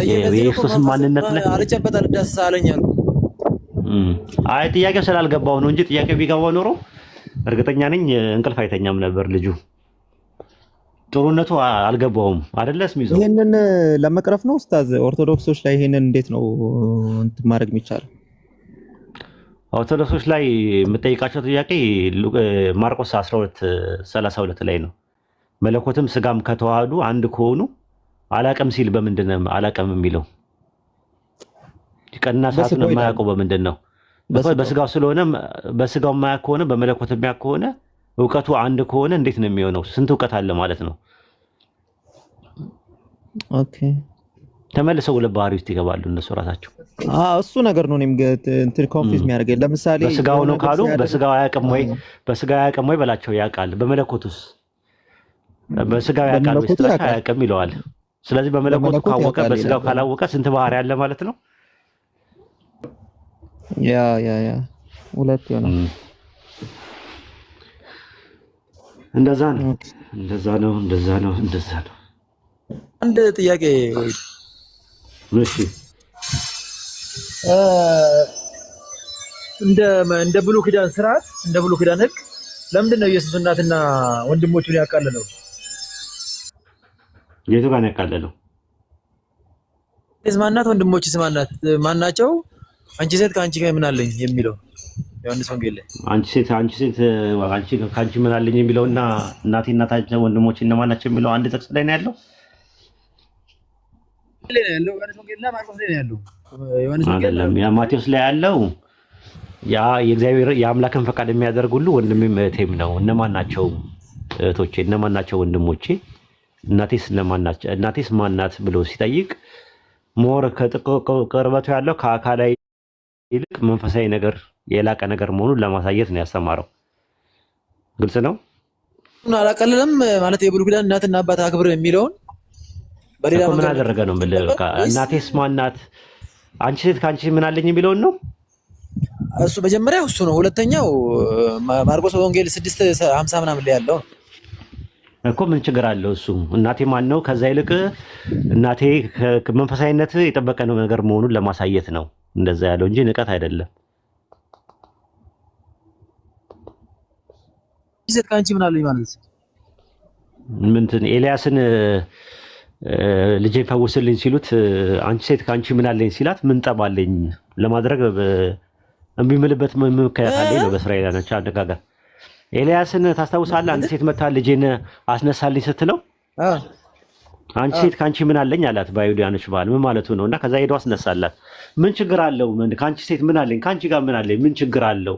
የኢየሱስ ማንነት ላይ አልጨበጣል ደስ አለኝ አሉ። አይ ጥያቄው ስላልገባው ነው እንጂ ጥያቄው ቢገባው ኖሮ እርግጠኛ ነኝ እንቅልፍ አይተኛም ነበር ልጁ። ጥሩነቱ አልገባውም አይደለስ ሚዞ። ይሄንን ለመቅረፍ ነው ኡስታዝ ኦርቶዶክሶች ላይ ይሄንን እንዴት ነው እንትን ማድረግ የሚቻለው? ኦርቶዶክሶች ላይ የምጠይቃቸው ጥያቄ ማርቆስ 12:32 ላይ ነው። መለኮትም ስጋም ከተዋህዱ አንድ ከሆኑ አላቀም ሲል በምንድን ነው አላቀም የሚለው? ቀንና ሰዓቱን የማያውቀው በምንድን ነው? በስጋው ስለሆነ በስጋው የማያውቅ ከሆነ በመለኮት የሚያውቅ ከሆነ እውቀቱ አንድ ከሆነ እንዴት ነው የሚሆነው? ስንት እውቀት አለ ማለት ነው? ኦኬ ተመልሰው ለባህሪ ውስጥ ይገባሉ እነሱ ራሳቸው። እሱ ነገር ነው እኔም እንትን ኮንፊውዝ የሚያደርገኝ። ለምሳሌ በስጋው ነው ካሉ በስጋው አያውቅም ወይ? በስጋው አያውቅም ወይ በላቸው። ያውቃል። በመለኮቱስ በስጋው ያውቃል ወይስ አያውቅም ይለዋል። ስለዚህ በመለኮቱ ካወቀ በስጋው ካላወቀ ስንት ባህሪ አለ ማለት ነው? ያ ሁለት ይሆናል። እንደዛ ነው። አንድ ጥያቄ ወይ እሺ እንደ ብሉይ ኪዳን ስርዓት እንደ ብሉይ ኪዳን ህግ ለምንድን ነው ኢየሱስ እናትና ወንድሞቹን ያቃለለው? የቱ ጋር ነው ያቃለለው? ማናት ወንድሞችስ ማናቸው? አንቺ ሴት ከአንቺ ጋር ምን አለኝ የሚለው ዮሐንስ ወንጌል ላይ አንቺ ሴት ከአንቺ ምን አለኝ የሚለውና እናቴ እናታቸው ወንድሞቼ እነማን ናቸው የሚለው አንድ ጥቅስ ላይ ነው ያለው። ዮሐንስ ወንጌልና ማርቆስ ላይ ነው ያለው። ዮሐንስ ወንጌል አይደለም፣ ያ ማቴዎስ ላይ ያለው ያ የእግዚአብሔር የአምላክን ፈቃድ የሚያደርግ ሁሉ ወንድሜም እህቴም ነው። እነማን ናቸው እህቶቼ? እነማን ናቸው ወንድሞቼ? እናቴስ ማናት ብሎ ሲጠይቅ ሞር ከቅርበቱ ያለው ከአካላዊ ይልቅ መንፈሳዊ ነገር የላቀ ነገር መሆኑን ለማሳየት ነው ያስተማረው። ግልጽ ነው። አላቀለለም ማለት የብሉይ ኪዳን እናትና አባት አክብር የሚለውን በሌላ ምን አደረገ ነው? እናቴስ ማናት? አንቺ ሴት ከአንቺ ምን አለኝ የሚለውን ነው እሱ መጀመሪያው እሱ ነው። ሁለተኛው ማርቆስ ወንጌል 6:50 ምናምን ላይ ያለው እኮ ምን ችግር አለው? እሱ እናቴ ማን ነው? ከዛ ይልቅ እናቴ መንፈሳዊነት የጠበቀ ነው ነገር መሆኑን ለማሳየት ነው እንደዛ ያለው እንጂ ንቀት አይደለም። ሴት ከአንቺ ምን አለኝ ማለት ምንትን ኤልያስን ልጄን ፈውስልኝ ሲሉት አንቺ ሴት ከአንቺ ምን አለኝ ሲላት ምን ጠባለኝ ለማድረግ እምቢምልበት ምክንያት አለኝ ነው በእስራኤላውያን አነጋገር። ኤልያስን ታስታውሳለህ? አንድ ሴት መታ ልጄን አስነሳልኝ ስትለው አንቺ ሴት ከአንቺ ምን አለኝ አላት። በአይሁዳኖች ባህል ምን ማለቱ ነው? እና ከዛ ሄዶ አስነሳላት። ምን ችግር አለው? ከአንቺ ሴት ምን አለኝ? ከአንቺ ጋር ምን አለኝ? ምን ችግር አለው?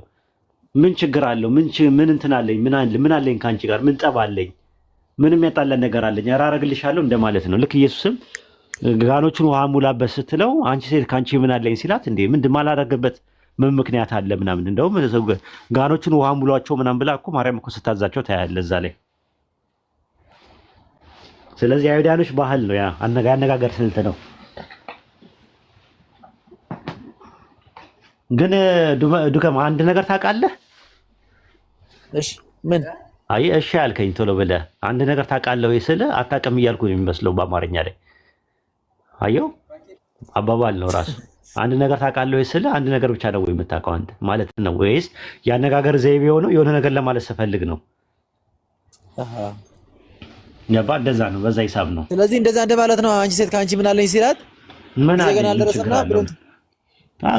ምን ችግር አለው? ምን እንትን አለኝ? ምን አለኝ? ከአንቺ ጋር ምን ጠብ አለኝ? ምን የሚያጣለን ነገር አለኝ? ኧረ አደርግልሻለሁ እንደማለት ነው። ልክ ኢየሱስም ጋኖቹን ውሃ ሙላበት ስትለው አንቺ ሴት ከአንቺ ምን አለኝ ሲላት እንዴ ምንድን ማላደርግበት ምን ምክንያት አለ ምናምን። እንደውም ጋኖቹን ውሃ ሙሏቸው ምናምን ብላ እኮ ማርያም እኮ ስታዛቸው ታያለህ እዛ ላይ። ስለዚህ የአይሁዳኖች ባህል ነው፣ ያ አነጋገር ስልት ነው። ግን ዱከም አንድ ነገር ታውቃለህ? እሺ ምን? አይ እሺ ያልከኝ ቶሎ ብለህ አንድ ነገር ታውቃለህ ወይ ስልህ አታውቅም እያልኩ ነው የሚመስለው በአማርኛ ላይ። አየው አባባል ነው ራሱ። አንድ ነገር ታውቃለህ ወይ ስልህ አንድ ነገር ብቻ ነው የምታውቀው አንተ ማለት ነው ወይስ የአነጋገር ዘይቤ ሆኖ የሆነ ነገር ለማለት ስፈልግ ነው? ያባ እንደዛ ነው፣ በዛ ሂሳብ ነው። ስለዚህ እንደዛ እንደማለት ነው። አንቺ ሴት ከአንቺ ምን አለኝ ሲላት ምን አለ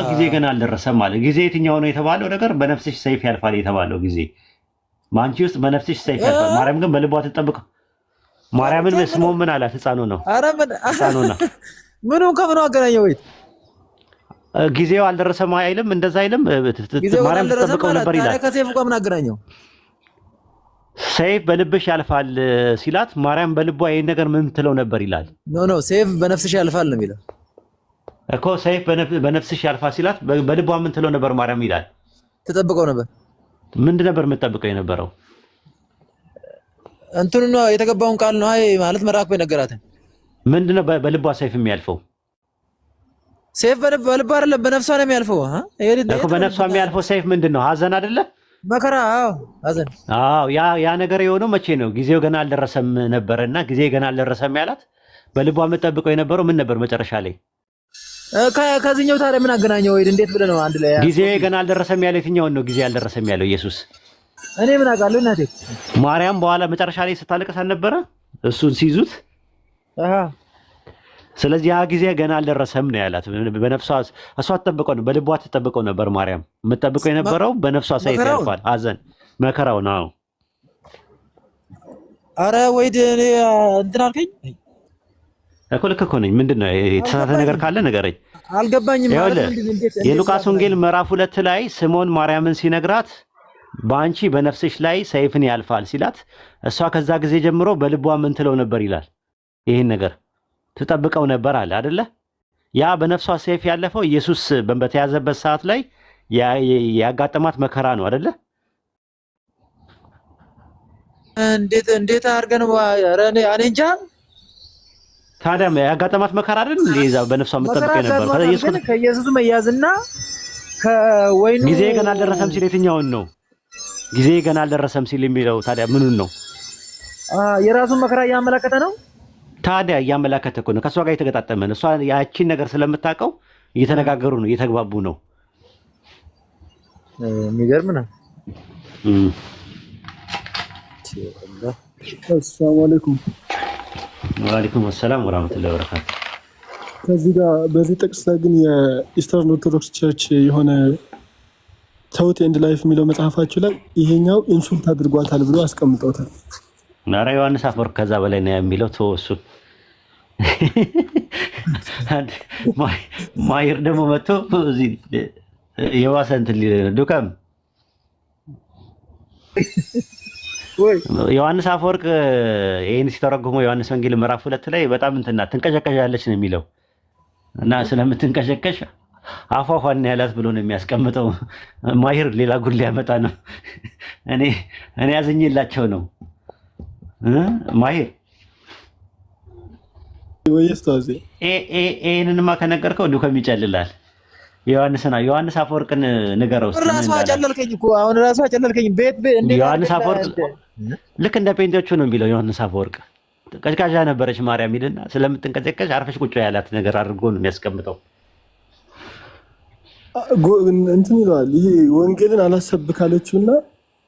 ጊዜ ገና አልደረሰም ማለት። ጊዜ የትኛው ነው የተባለው ነገር? በነፍስሽ ሰይፍ ያልፋል የተባለው ጊዜ በአንቺ ውስጥ በነፍስሽ ሰይፍ ያልፋል። ማርያም ግን በልቧ ትጠብቀው። ማርያምን ስሞን ምን አላት? ህፃኑ ነው። ኧረ ምን ህፃኑ ነው? ምኑ ከምኑ አገናኘው? ወይ ጊዜው አልደረሰም አይልም? እንደዛ አይልም? ማርያም ትጠብቀው ነበር ይላል። ከሰይፉ ጋር ምን አገናኘው? ሰይፍ በልብሽ ያልፋል ሲላት ማርያም በልቧ ይሄን ነገር ምን ትለው ነበር ይላል። ኖ ሰይፍ በነፍስሽ ያልፋል ነው የሚለው እኮ። ሰይፍ በነፍስሽ ያልፋል ሲላት በልቧ ምን ትለው ነበር ማርያም ይላል? ትጠብቀው ነበር። ምንድን ነበር የምትጠብቀው የነበረው? እንትኑ ነው የተገባውን ቃል ነው። አይ ማለት መልአኩ የነገራትን። ምንድን ነው በልቧ ሰይፍ የሚያልፈው? ሰይፍ በልቧ አይደለም በነፍሷ ነው የሚያልፈው። እኮ በነፍሷ የሚያልፈው ሰይፍ ምንድን ነው? ሀዘን አይደለ? መከራ። ሀዘን። ያ ነገር የሆነው መቼ ነው? ጊዜው ገና አልደረሰም ነበረና ጊዜ ገና አልደረሰም ያላት በልቧ የምትጠብቀው የነበረው ምን ነበር መጨረሻ ላይ? ከዚህኛው ታዲያ ምን አገናኘው? ወይ እንዴት ብለህ ነው አንድ ላይ? ጊዜ ገና አልደረሰም ያለው የትኛውን ነው ጊዜ አልደረሰም ያለው? ኢየሱስ። እኔ ምን አውቃለሁ እናቴ። ማርያም በኋላ መጨረሻ ላይ ስታለቅስ አልነበረ እሱን ሲይዙት? ስለዚህ ያ ጊዜ ገና አልደረሰም ነው ያላት። በነፍሷ እሷ ትጠብቀው ነው፣ በልቧ ትጠብቀው ነበር። ማርያም የምትጠብቀው የነበረው በነፍሷ ሰይፍ ያልፋል፣ ሀዘን መከራው ነው። አረ ወይ እኔ እንትን አልከኝ እኮ። ልክ እኮ ነኝ። ምንድን ነው የተሳሳተ ነገር ካለ ንገረኝ። አልገባኝም። የሉቃስ ወንጌል ምዕራፍ 2 ላይ ስምዖን ማርያምን ሲነግራት በአንቺ በነፍስሽ ላይ ሰይፍን ያልፋል ሲላት እሷ ከዛ ጊዜ ጀምሮ በልቧ ምን ትለው ነበር ይላል? ይህን ነገር ትጠብቀው ነበር አለ አይደለ? ያ በነፍሷ ሰይፍ ያለፈው ኢየሱስ በተያዘበት ሰዓት ላይ ያጋጠማት መከራ ነው አይደለ? እንዴት አድርገን እኔ እንጃ። ታዲያ ያጋጠማት መከራ አይደል? እንደዛ በነፍሷ የምትጠብቀው ነበር። ከኢየሱስ መያዝና ከወይኑ ጊዜ ገና አልደረሰም ሲል የትኛውን ነው? ጊዜ ገና አልደረሰም ሲል የሚለው ታዲያ ምኑን ነው? የራሱን መከራ እያመለከተ ነው። ታዲያ እያመለከተ እኮ ነው። ከእሷ ጋር የተገጣጠመ ነው። እሷ ያቺን ነገር ስለምታውቀው እየተነጋገሩ ነው፣ እየተግባቡ ነው። የሚገርም ነው። አሰላሙ አለይኩም። ወአለይኩም ሰላም ወራህመቱላሂ ወበረካቱ። ከዚህ ጋር በዚህ ጥቅስ ላይ ግን የኢስተርን ኦርቶዶክስ ቸርች የሆነ ተውት ኤንድ ላይፍ የሚለው መጽሐፋችሁ ላይ ይሄኛው ኢንሱልት አድርጓታል ብሎ አስቀምጠውታል። ኧረ ዮሐንስ አፈወርቅ ከዛ በላይ ነው የሚለው ተወሱ። ማይር ደግሞ መጥቶ እዚህ የዋሰ እንትን ዱከም ዮሐንስ አፈወርቅ ይሄን ሲተረጉመው ዮሐንስ ወንጌል ምዕራፍ 2 ላይ በጣም እንትና ትንቀሸቀሻለች ነው የሚለው እና ስለምትንቀሸቀሽ አፏፏን ያላት ብሎ ነው የሚያስቀምጠው። ማይር ሌላ ጉድ ሊያመጣ ነው። እኔ ያዝኝላቸው ነው ማይር ወይስ ታዚ ይሄንንማ ከነገርከው ዱከም ይጨልላል። ዮሐንስ አፈወርቅን ንገረው። ራሱ አጨለልከኝ እኮ አሁን ራሱ አጨለልከኝ። ቤት እንደ ዮሐንስ አፈወርቅ ልክ እንደ ጴንጤዎቹ ነው የሚለው። ዮሐንስ አፈወርቅ ቀዝቃዣ ነበረች ማርያም ይልና ስለምትንቀጨቀጭ አርፈሽ ቁጭ ያላት ነገር አድርጎ ነው የሚያስቀምጠው። እንትን ይለዋል። ይሄ ወንጌልን አላሰብካለችውና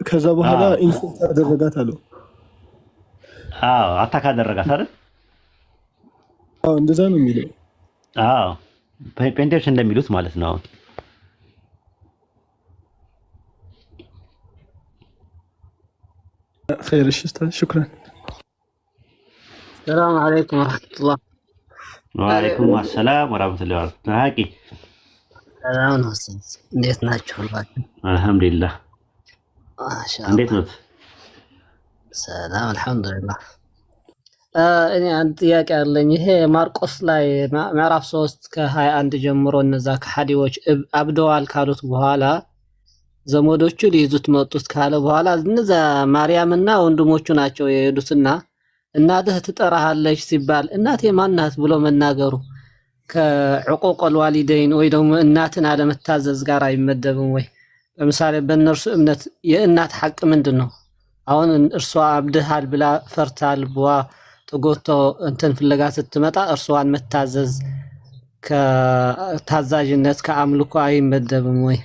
ከዛ በኋላ ኢንሱልት አደረጋት አለው። አዎ አታካ አደረጋት አይደል? አዎ እንደዛ ነው የሚለው። አዎ ጴንጤዎች እንደሚሉት ማለት ነው። خير استاذ شكرا. السلام عليكم ورحمة الله. وعليكم السلام ورحمة الله وبركاته. هاكي ሰላም ነው ኡስታዝ፣ እንዴት ናችሁ? አልሐምዱሊላህ። ማሻአላህ እንዴት ነው? ሰላም አልሐምዱሊላህ። እኔ አንድ ጥያቄ አለኝ። ይሄ ማርቆስ ላይ ምዕራፍ 3 ከ21 ጀምሮ እነዛ ከሐዲዎች አብደዋል ካሉት በኋላ ዘመዶቹ ሊይዙት መጡት ካለ በኋላ እነዛ ማርያምና ወንድሞቹ ናቸው የሄዱትና እናትህ ትጠራሃለች ሲባል እናቴ ማናት ብሎ መናገሩ ከዕቁቀል ዋሊደይን ወይ ደግሞ እናትን አለመታዘዝ ጋር አይመደብም ወይ? ለምሳሌ በእነርሱ እምነት የእናት ሐቅ ምንድን ነው? አሁን እርሷ አብድሃል ብላ ፈርታ ልቧ ተጎቶ እንትን ፍለጋ ስትመጣ እርሷን መታዘዝ ከታዛዥነት ከአምልኮ አይመደብም ወይ?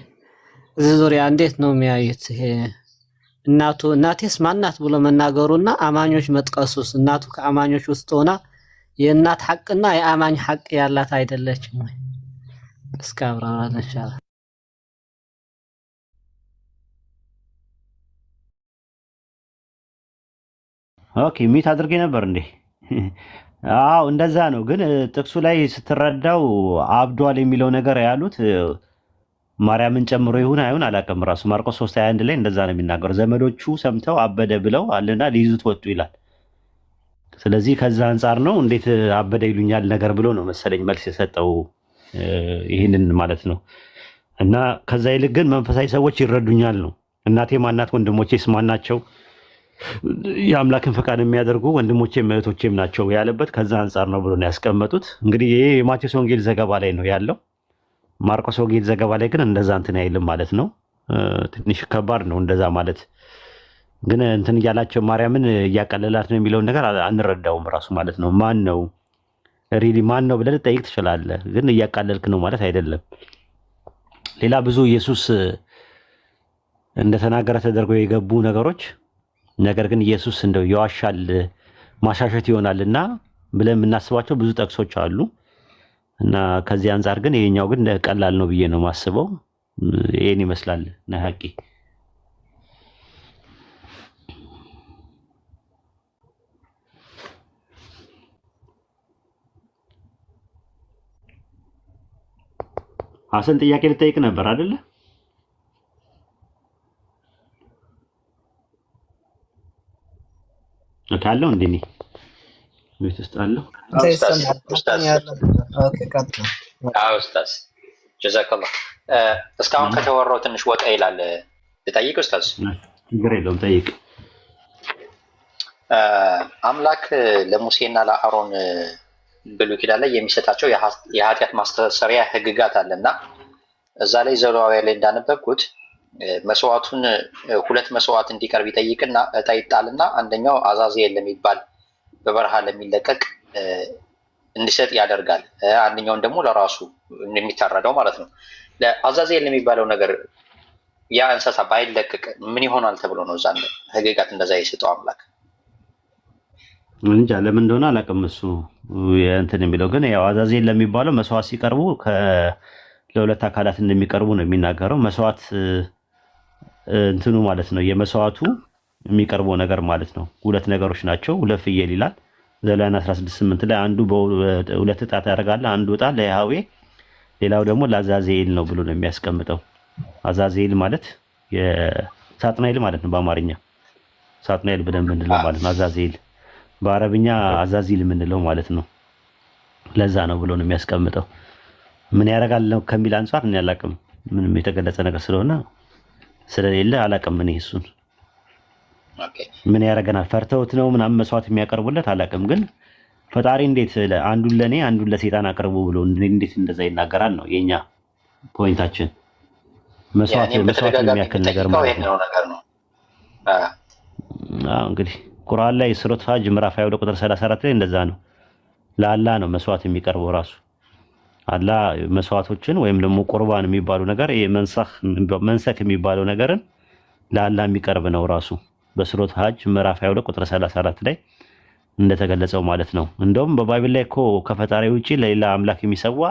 እዚህ ዙሪያ እንዴት ነው የሚያዩት? ይሄ እናቴስ ማናት ብሎ መናገሩና አማኞች መጥቀሱስ እናቱ ከአማኞች ውስጥ ሆና የእናት ሐቅና የአማኝ ሐቅ ያላት አይደለችም ወይ? እስከ አብራራ ኢንሻአላህ። ኦኬ ሚት አድርጌ ነበር እንዴ? አዎ እንደዛ ነው። ግን ጥቅሱ ላይ ስትረዳው አብዷል የሚለው ነገር ያሉት ማርያምን ጨምሮ ይሁን አይሁን አላውቅም። ራሱ ማርቆስ 3:21 ላይ እንደዛ ነው የሚናገረው። ዘመዶቹ ሰምተው አበደ ብለው አለና ሊይዙት ወጡ ይላል። ስለዚህ ከዛ አንጻር ነው እንዴት አበደ ይሉኛል ነገር ብሎ ነው መሰለኝ መልስ የሰጠው ይህንን ማለት ነው። እና ከዛ ይልቅ ግን መንፈሳዊ ሰዎች ይረዱኛል ነው። እናቴ ማናት፣ ወንድሞቼስ ማናቸው፣ የአምላክን ፈቃድ የሚያደርጉ ወንድሞቼም እህቶቼም ናቸው ያለበት ከዛ አንጻር ነው ብሎ ነው ያስቀመጡት። እንግዲህ ይሄ የማቴዎስ ወንጌል ዘገባ ላይ ነው ያለው። ማርቆስ ወንጌል ዘገባ ላይ ግን እንደዛ እንትን አይልም ማለት ነው። ትንሽ ከባድ ነው እንደዛ ማለት። ግን እንትን እያላቸው ማርያምን እያቀለላት ነው የሚለውን ነገር አንረዳውም ራሱ ማለት ነው። ማን ነው ሪሊ ማን ነው ብለህ ልጠይቅ ትችላለህ፣ ግን እያቃለልክ ነው ማለት አይደለም። ሌላ ብዙ ኢየሱስ እንደተናገረ ተደርገው የገቡ ነገሮች፣ ነገር ግን ኢየሱስ እንደው ይዋሻል ማሻሸት ይሆናልና ብለን የምናስባቸው ብዙ ጥቅሶች አሉ። እና ከዚህ አንጻር ግን ይሄኛው ግን ቀላል ነው ብዬ ነው የማስበው። ይሄን ይመስላል ነሐቂ። ሐሰን ጥያቄ ልጠይቅ ነበር አይደለ? ካለው እንደኔ ቤት ውስጥ አለው። ኡስታዝ ጀዛከላህ። እስካሁን ከተወራው ትንሽ ወጣ ይላል። ልጠይቅ ኡስታዝ? ችግር የለውም ጠይቅ። አምላክ ለሙሴና ለአሮን ብሉይ ኪዳን ላይ የሚሰጣቸው የኃጢአት ማስተሰሪያ ህግጋት አለና እዛ ላይ ዘሌዋውያን ላይ እንዳነበብኩት መስዋዕቱን ሁለት መስዋዕት እንዲቀርብ ይጠይቅና እጣ ይጣልና አንደኛው አዛዜል ለሚባል በበረሃ ለሚለቀቅ እንዲሰጥ ያደርጋል። አንደኛውን ደግሞ ለራሱ የሚታረደው ማለት ነው። ለአዛዜል የሚባለው ነገር ያ እንስሳ ባይለቀቅ ምን ይሆናል ተብሎ ነው እዛ ህግጋት እንደዛ የሰጠው አምላክ? እንጃ ለምን እንደሆነ አላውቅም። እሱ እንትን የሚለው ግን ያው አዛዜል ለሚባለው መስዋዕት ሲቀርቡ ለሁለት አካላት እንደሚቀርቡ ነው የሚናገረው። መስዋዕት እንትኑ ማለት ነው የመስዋዕቱ የሚቀርበው ነገር ማለት ነው። ሁለት ነገሮች ናቸው። ሁለት ፍየል ይላል ዘሌዋውያን 16:8 ላይ አንዱ በሁለት ዕጣ ታደርጋለህ፣ አንዱ ዕጣ ለያህዌ ሌላው ደግሞ ለአዛዜል ነው ብሎ ነው የሚያስቀምጠው። አዛዜል ማለት የሳጥናኤል ማለት ነው በአማርኛ ሳጥናኤል ብለን የምንለው ማለት ነው። አዛዜል በአረብኛ አዛዚል የምንለው ማለት ነው። ለዛ ነው ብሎ ነው የሚያስቀምጠው። ምን ያደርጋል ነው ከሚል አንፃር እኔ አላውቅም። ምንም የተገለጸ ነገር ስለሆነ ስለሌለ አላውቅም። እኔ እሱን ምን ያደርገናል ፈርተውት ነው ምናምን መስዋዕት የሚያቀርቡለት አላውቅም። ግን ፈጣሪ እንዴት አንዱን ለኔ አንዱን ለሰይጣን አቅርቡ ብሎ እንዴት እንደዛ ይናገራል ነው የኛ ፖይንታችን። መስዋዕት የሚያክል ነገር ማለት ነው። እንግዲህ ቁርአን ላይ ሱረቱ ሀጅ ምዕራፍ 22 ቁጥር 34 ላይ እንደዛ ነው። ለአላህ ነው መስዋዕት የሚቀርበው ራሱ አላህ መስዋዕቶችን ወይም ደግሞ ቁርባን የሚባሉ ነገር መንሰክ የሚባለው ነገርን ለአላህ የሚቀርብ ነው ራሱ በሱረቱ ሀጅ ምዕራፍ 22 ቁጥር 34 ላይ እንደተገለጸው ማለት ነው። እንደውም በባይብል ላይ እኮ ከፈጣሪ ውጪ ለሌላ አምላክ የሚሰዋ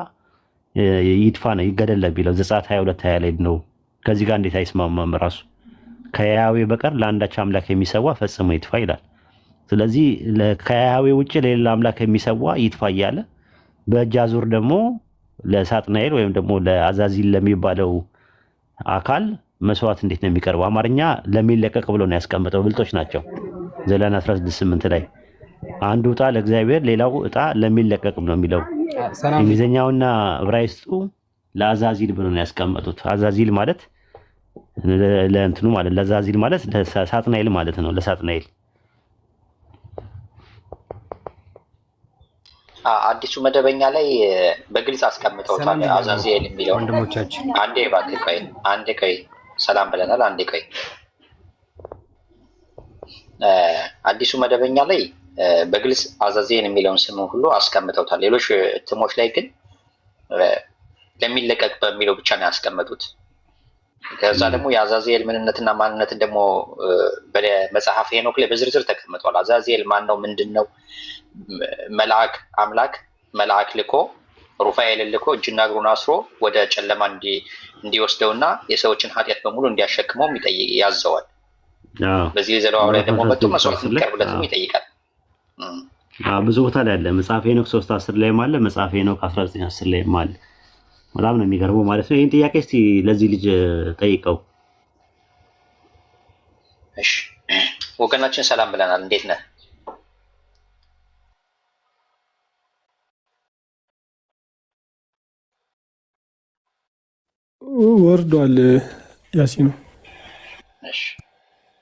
ይጥፋ ነው ይገደል ቢለው ዘጸአት 22:20 ላይ ነው። ከዚህ ጋር እንዴት አይስማማም? ራሱ ከያህዌ በቀር ለአንዳች አምላክ የሚሰዋ ፈጽሞ ይጥፋ ይላል። ስለዚህ ከያህዌ ውጪ ለሌላ አምላክ የሚሰዋ ይጥፋ እያለ በእጅ አዙር ደግሞ ለሳጥናኤል ወይም ደግሞ ለአዛዚል ለሚባለው አካል መስዋዕት እንዴት ነው የሚቀርበው? አማርኛ ለሚለቀቅ ብሎ ነው ያስቀምጠው። ብልጦች ናቸው። ዘሌዋውያን 16:8 ላይ አንዱ ዕጣ ለእግዚአብሔር ሌላው ዕጣ ለሚለቀቅ ነው የሚለው። እንግሊዝኛውና ዕብራይስጡ ለአዛዚል ብሎ ነው ያስቀመጡት። አዛዚል ማለት ለእንትኑ ማለት ለአዛዚል ማለት ለሳጥናኤል ማለት ነው። ለሳጥናኤል አዲሱ መደበኛ ላይ በግልጽ አስቀምጠውታል። አዛዚል የሚለው ወንድሞቻችን አንዴ ቆይ ሰላም ብለናል። አንዴ ቆይ አዲሱ መደበኛ ላይ በግልጽ አዛዜል የሚለውን ስም ሁሉ አስቀምጠውታል። ሌሎች እትሞች ላይ ግን ለሚለቀቅ በሚለው ብቻ ነው ያስቀመጡት። ከዛ ደግሞ የአዛዜል ምንነትና ማንነትን ደግሞ በመጽሐፍ ሄኖክ ላይ በዝርዝር ተቀምጧል። አዛዜል ማን ነው? ምንድን ነው? መልአክ አምላክ መልአክ ልኮ ሩፋኤልን ልኮ እጅና እግሩን አስሮ ወደ ጨለማ እንዲወስደውና የሰዎችን ኃጢአት በሙሉ እንዲያሸክመው ያዘዋል። በዚህ ዘሌዋውያን ላይ ደግሞ መጥቶ መስዋዕት እንዲቀርብለትም ይጠይቃል። ብዙ ቦታ ላይ አለ። መጽሐፈ ሄኖክ 3:10 ላይ አለ። መጽሐፈ ሄኖክ 19:10 ላይ አለ። በጣም ነው የሚገርመው ማለት ነው። ይሄን ጥያቄ እስቲ ለዚህ ልጅ ጠይቀው። እሺ ወገናችን ሰላም ብለናል። እንዴት ነህ? ወርዷል ያሲኑ። እሺ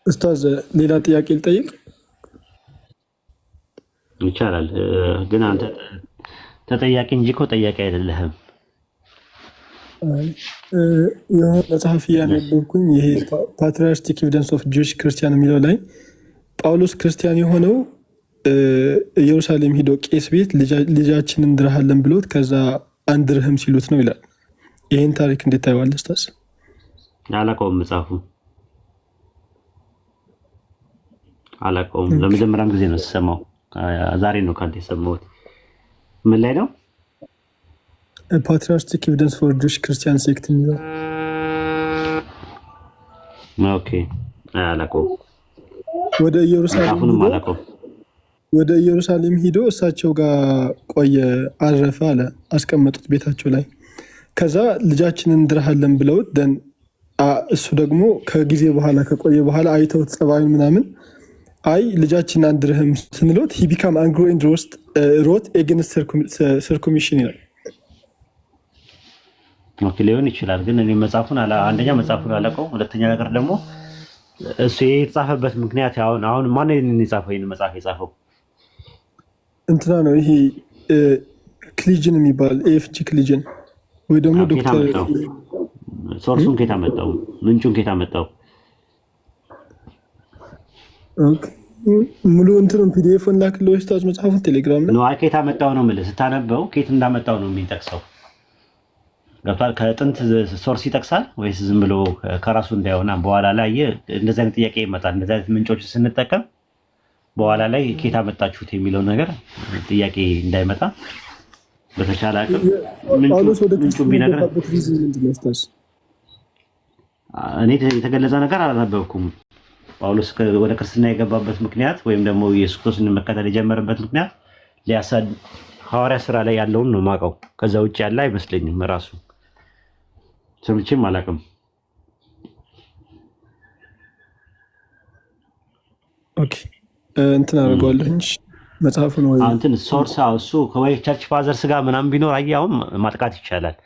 ኡስታዝ ሌላ ጥያቄ ልጠይቅ ይቻላል? ግን አንተ ተጠያቂ እንጂ እኮ ጠያቂ አይደለህም። የሆነ መጽሐፍ እያነበብኩኝ ይሄ ፓትሪያርቲክ ኤቪደንስ ኦፍ ጁዊሽ ክርስቲያን የሚለው ላይ ጳውሎስ ክርስቲያን የሆነው ኢየሩሳሌም ሂዶ ቄስ ቤት ልጃችንን እንድርሃለን ብሎት ከዛ አንድርህም ሲሉት ነው ይላል። ይህን ታሪክ እንዴት ታየዋለህ ኡስታዝ? አላውቀውም፣ መጽሐፉ አላውቀውም። ለመጀመሪያም ጊዜ ነው ስሰማው። ዛሬ ነው ካንተ የሰማሁት። ምን ላይ ነው? ፓትሪያርቲክ ኤቪደንስ ፎር ጁዊሽ ክርስቲያን ሴክት የሚለው። ኦኬ፣ አላውቀውም። ወደ ኢየሩሳሌም ሂዶ እሳቸው ጋር ቆየ፣ አረፈ አለ። አስቀመጡት ቤታቸው ላይ። ከዛ ልጃችንን እንድርሃለን ብለውት ደን እሱ ደግሞ ከጊዜ በኋላ ከቆየ በኋላ አይተውት ጸባዩን ምናምን አይ ልጃችን አንድርህም ስንሎት ሂ ቢካም አንግሪ ኤንድ ሮት ኤገንስት ሰርኩሚሽን ይላል። ኦኬ ሊሆን ይችላል። ግን እኔ መጽሐፉን አንደኛ መጽሐፉን አላውቀውም፣ ሁለተኛ ነገር ደግሞ እሱ የተጻፈበት ምክንያት አሁን ማን ነው የጻፈው? ይሄን መጽሐፍ የጻፈው እንትና ነው። ይሄ ክሊጅን የሚባል ኤፍጂ ክሊጅን ወይ ደግሞ ዶክተር ሶርሱን ከየት አመጣው? ምንጩን ከየት አመጣው? ኦኬ ሙሉ እንትኑን ፒዲኤፍን ላክልህ ኡስታዝ መጽሐፉን ቴሌግራም ላይ ነው። ከየት አመጣው ነው የምልህ። ስታነበው ከየት እንዳመጣው ነው የሚጠቅሰው። ገብቷል። ከጥንት ሶርስ ይጠቅሳል ወይስ ዝም ብሎ ከራሱ እንዳይሆና በኋላ ላይ እንደዚህ አይነት ጥያቄ ይመጣል። እንደዚህ አይነት ምንጮች ስንጠቀም በኋላ ላይ ኬታ መጣችሁት የሚለው ነገር ጥያቄ እንዳይመጣ በተቻለ አቅም ምንጩ ቢነግረን። እኔ የተገለጸ ነገር አላነበብኩም። ጳውሎስ ወደ ክርስትና የገባበት ምክንያት ወይም ደግሞ ኢየሱስ ክርስቶስን መከተል የጀመረበት ምክንያት ሊያሳድ ሐዋርያ ስራ ላይ ያለውን ነው የማውቀው። ከዛ ውጭ ያለ አይመስለኝም። ራሱ ሰምቼም አላውቅም። ኦኬ እንትን አደርገዋለሁ እንጂ መጽሐፉ ነው እንትን ሶርስ እሱ ከወይ ቸርች ፋዘርስ ጋር ምናምን ቢኖር አሁን ማጥቃት ይቻላል።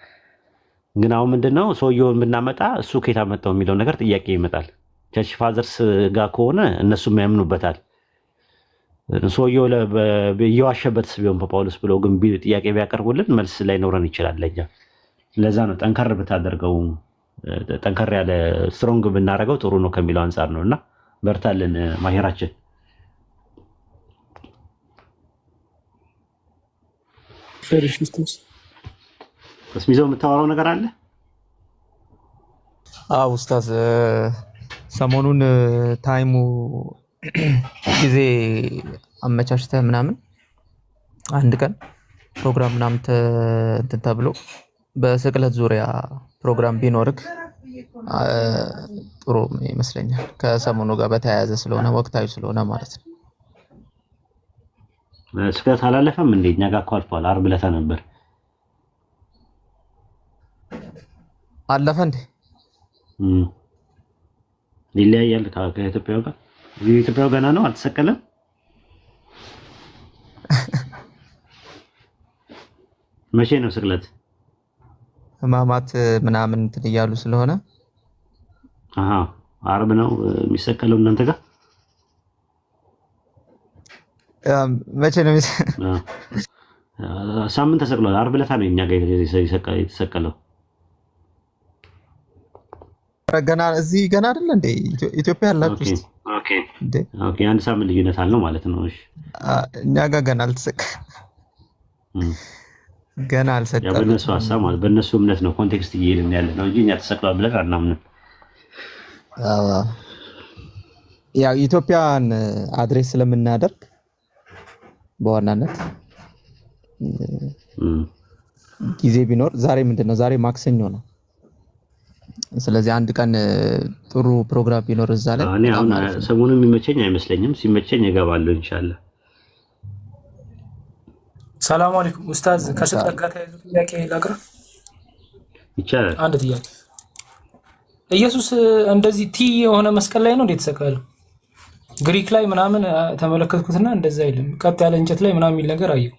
ግን አሁን ምንድነው ሰውየውን ብናመጣ እሱ ከየት አመጣው የሚለው ነገር ጥያቄ ይመጣል። ቸርች ፋዘርስ ጋር ከሆነ እነሱም ያምኑበታል። ሰውየው እየዋሸበት ቢሆን በጳውሎስ ብለው ግን ጥያቄ ቢያቀርቡልን መልስ ላይኖረን ይችላል ለኛ። ለዛ ነው ጠንከር ብታደርገው ጠንከር ያለ ስትሮንግ ብናደርገው ጥሩ ነው ከሚለው አንጻር ነውና በርታልን ማሄራችን። ፈሪሽስቶስ እስሚዘው የምታወራው ነገር አለ? ኡስታዝ ሰሞኑን ታይሙ ጊዜ አመቻችተህ ምናምን አንድ ቀን ፕሮግራም ምናምን እንትን ተብሎ በስቅለት ዙሪያ ፕሮግራም ቢኖርክ ጥሩ ይመስለኛል። ከሰሞኑ ጋር በተያያዘ ስለሆነ ወቅታዊ ስለሆነ ማለት ነው። ስቅለት አላለፈም እንዴ? እኛ ጋር እኮ አልፏል። ዓርብ ዕለት ነበር። አለፈ እንዴ? ይለያያል ከኢትዮጵያው ጋር። ኢትዮጵያው ገና ነው አልተሰቀለም። መቼ ነው ስቅለት? ህማማት ምናምን እንትን እያሉ ስለሆነ ዓርብ ነው የሚሰቀለው እናንተ ጋር። መቼ ነው ሳምንት ተሰቅሏል። ዓርብ ዕለት ነው እኛ ጋር የተሰቀለው። ገና እዚህ ገና አይደል እንዴ? ኢትዮጵያ ያላችሁ እስቲ ኦኬ አንድ ሳምንት ልዩነት አለው ማለት ነው። እሺ እኛ ጋር ገና አልተሰቀለም። ገና አልሰቀለም። በእነሱ ሀሳብ ማለት በእነሱ እምነት ነው ኮንቴክስት እየሄድን ያለ ነው እንጂ እኛ ተሰቅሏል ብለን አናምንም። ያው ኢትዮጵያን አድሬስ ስለምናደርግ በዋናነት ጊዜ ቢኖር ዛሬ ምንድነው? ዛሬ ማክሰኞ ነው። ስለዚህ አንድ ቀን ጥሩ ፕሮግራም ቢኖር እዛ ላይ እኔ አሁን ሰሞኑን የሚመቸኝ አይመስለኝም። ሲመቸኝ እገባለሁ ኢንሻአላህ። ሰላም አለይኩም ኡስታዝ፣ ከስቅለት ጋር ተያይዞ ጥያቄ ላቅርብ ይቻላል? አንድ ጥያቄ። ኢየሱስ እንደዚህ ቲ የሆነ መስቀል ላይ ነው እንዴት ተሰቀለው? ግሪክ ላይ ምናምን ተመለከትኩትና እንደዛ አይልም፣ ቀጥ ያለ እንጨት ላይ ምናምን የሚል ነገር አየሁ።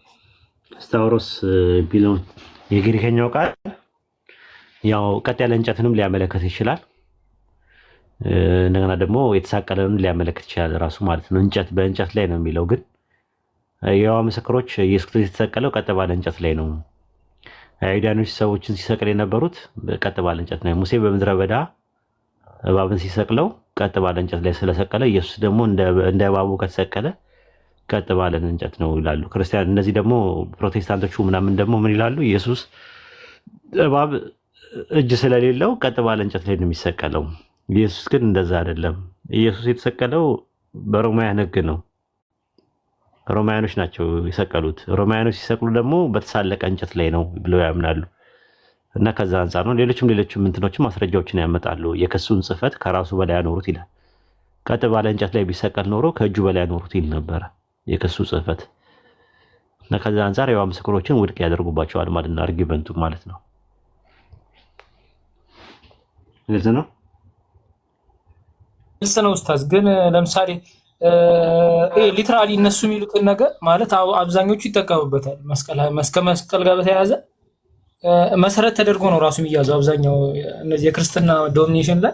ስታውሮስ ቢለው የግሪከኛው ቃል ያው ቀጥ ያለ እንጨትንም ሊያመለክት ይችላል። እንደገና ደግሞ የተሳቀለንም ሊያመለክት ይችላል ራሱ ማለት ነው። እንጨት በእንጨት ላይ ነው የሚለው ግን የዋ ምስክሮች ኢየሱስ ክርስቶስ የተሰቀለው ቀጥ ባለ እንጨት ላይ ነው። አይሁዳኖች ሰዎችን ሲሰቅል የነበሩት ቀጥ ባለ እንጨት ነው። ሙሴ በምድረ በዳ እባብን ሲሰቅለው ቀጥ ባለ እንጨት ላይ ስለሰቀለ ኢየሱስ ደግሞ እንደ እባቡ ከተሰቀለ ቀጥ ባለ እንጨት ነው ይላሉ ክርስቲያን። እነዚህ ደግሞ ፕሮቴስታንቶቹ ምናምን ደግሞ ምን ይላሉ? ኢየሱስ እባብ እጅ ስለሌለው ቀጥ ባለ እንጨት ላይ ነው የሚሰቀለው። ኢየሱስ ግን እንደዛ አይደለም። ኢየሱስ የተሰቀለው በሮማውያን ሕግ ነው። ሮማውያኖች ናቸው የሰቀሉት። ሮማውያኖች ሲሰቅሉ ደግሞ በተሳለቀ እንጨት ላይ ነው ብለው ያምናሉ። እና ከዛ አንጻር ነው ሌሎችም እንትኖችም ማስረጃዎችን ያመጣሉ። የክሱን ጽሕፈት ከራሱ በላይ ያኖሩት ይላል። ቀጥ ባለ እንጨት ላይ ቢሰቀል ኖሮ ከእጁ በላይ ያኖሩት ይል ነበረ የክሱ ጽሕፈት። እና ከዛ አንጻር የዋ ምስክሮችን ውድቅ ያደርጉባቸዋል ማለት ነው። አርጊመንቱ ማለት ነው። ግልጽ ነው ኡስታዝ። ግን ለምሳሌ ሊትራሊ እነሱ የሚሉትን ነገር ማለት አብዛኞቹ ይጠቀሙበታል። መስቀል ጋር በተያያዘ መሰረት ተደርጎ ነው ራሱ የሚያዘው አብዛኛው እነዚህ የክርስትና ዶሚኔሽን ላይ።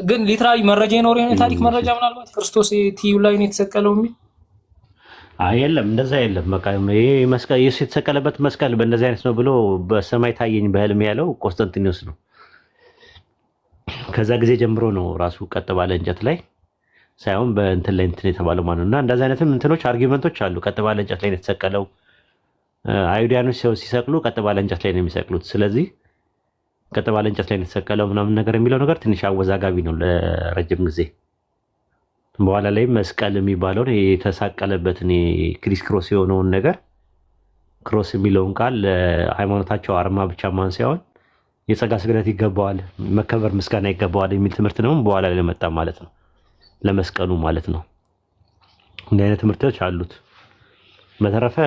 ግን ሊትራሊ መረጃ ይኖር የታሪክ መረጃ ምናልባት ክርስቶስ ቲዩ ላይ ነው የተሰቀለው የሚል የለም። እንደዛ የለም። በቃ ይሄ መስቀል ኢየሱስ የተሰቀለበት መስቀል በእንደዚህ አይነት ነው ብሎ በሰማይ ታየኝ በህልም ያለው ቆስጠንጢኖስ ነው። ከዛ ጊዜ ጀምሮ ነው ራሱ ቀጥ ባለ እንጨት ላይ ሳይሆን በእንትን ላይ እንትን የተባለው ማለት ነው። እና እንደዚህ አይነትም እንትኖች አርጊመንቶች አሉ። ቀጥ ባለ እንጨት ላይ ነው የተሰቀለው አይሁዳኖች ሰው ሲሰቅሉ ቀጥ ባለ እንጨት ላይ ነው የሚሰቅሉት። ስለዚህ ቀጥ ባለ እንጨት ላይ ነው የተሰቀለው ምናምን ነገር የሚለው ነገር ትንሽ አወዛጋቢ ነው ለረጅም ጊዜ። በኋላ ላይ መስቀል የሚባለውን የተሳቀለበትን ክሪስ ክሮስ የሆነውን ነገር ክሮስ የሚለውን ቃል ለሃይማኖታቸው አርማ ብቻ ማን ሳይሆን የጸጋ ስግደት ይገባዋል፣ መከበር ምስጋና ይገባዋል የሚል ትምህርት ነው በኋላ ላይ መጣ ማለት ነው፣ ለመስቀሉ ማለት ነው። እንዲህ አይነት ትምህርቶች አሉት። በተረፈ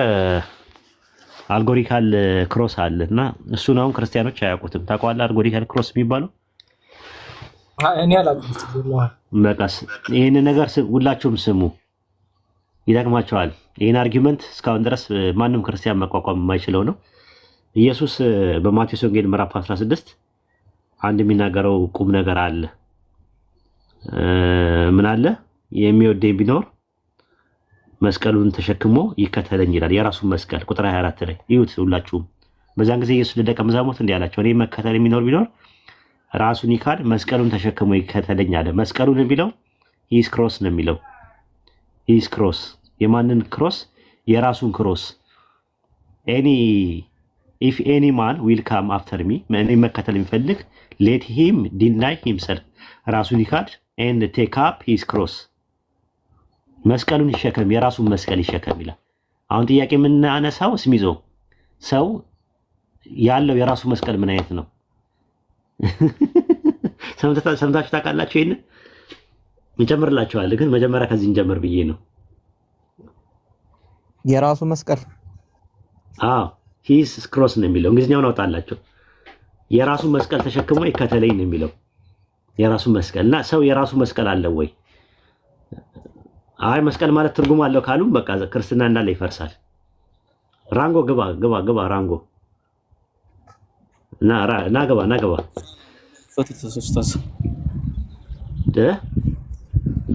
አልጎሪካል ክሮስ አለ እና እሱን አሁን ክርስቲያኖች አያውቁትም። ታውቀዋለህ አልጎሪካል ክሮስ የሚባለው? እኔ አላውቅም። በቃ ይሄንን ነገር ሁላችሁም ስሙ፣ ይጠቅማቸዋል። ይህን አርጊመንት እስካሁን ድረስ ማንም ክርስቲያን መቋቋም የማይችለው ነው። ኢየሱስ በማቴዎስ ወንጌል ምዕራፍ 16 አንድ የሚናገረው ቁም ነገር አለ። ምን አለ? የሚወደኝ ቢኖር መስቀሉን ተሸክሞ ይከተለኝ ይላል። የራሱን መስቀል ቁጥር 24 ላይ ይዩት ሁላችሁም። በዛን ጊዜ ኢየሱስ ለደቀ መዛሙርት እንዲህ አላቸው፣ እኔ መከተል የሚኖር ቢኖር ራሱን ይካድ መስቀሉን ተሸክሞ ይከተለኝ አለ። መስቀሉን የሚለው ሂስ ክሮስ ነው የሚለው። ሂስ ክሮስ የማንን ክሮስ? የራሱን ክሮስ። ኢፍ ኤኒ ማን ዊል ካም አፍተር ሚ፣ እኔ መከተል የሚፈልግ ሌት ሂም ዲናይ ሂምሰልፍ፣ ራሱን ይካድ ኤንድ ቴክ አፕ ሂስ ክሮስ፣ መስቀሉን ይሸከም፣ የራሱን መስቀል ይሸከም ይላል። አሁን ጥያቄ የምናነሳው ስሚዞ ሰው ያለው የራሱ መስቀል ምን አይነት ነው? ሰምታችሁ ታውቃላችሁ? ይሄን እንጨምርላችኋለን፣ ግን መጀመሪያ ከዚህ እንጀምር ብዬ ነው። የራሱ መስቀል ሂስ ክሮስ ነው የሚለው። እንግሊዝኛውን አውጣላችሁ። የራሱ መስቀል ተሸክሞ ይከተለኝ ነው የሚለው። የራሱ መስቀል እና ሰው የራሱ መስቀል አለው ወይ? አይ መስቀል ማለት ትርጉም አለው ካሉም በቃ ክርስትና እንዳለ ይፈርሳል። ራንጎ ግባ ራንጎ ና ገባ ፈትተስስተስ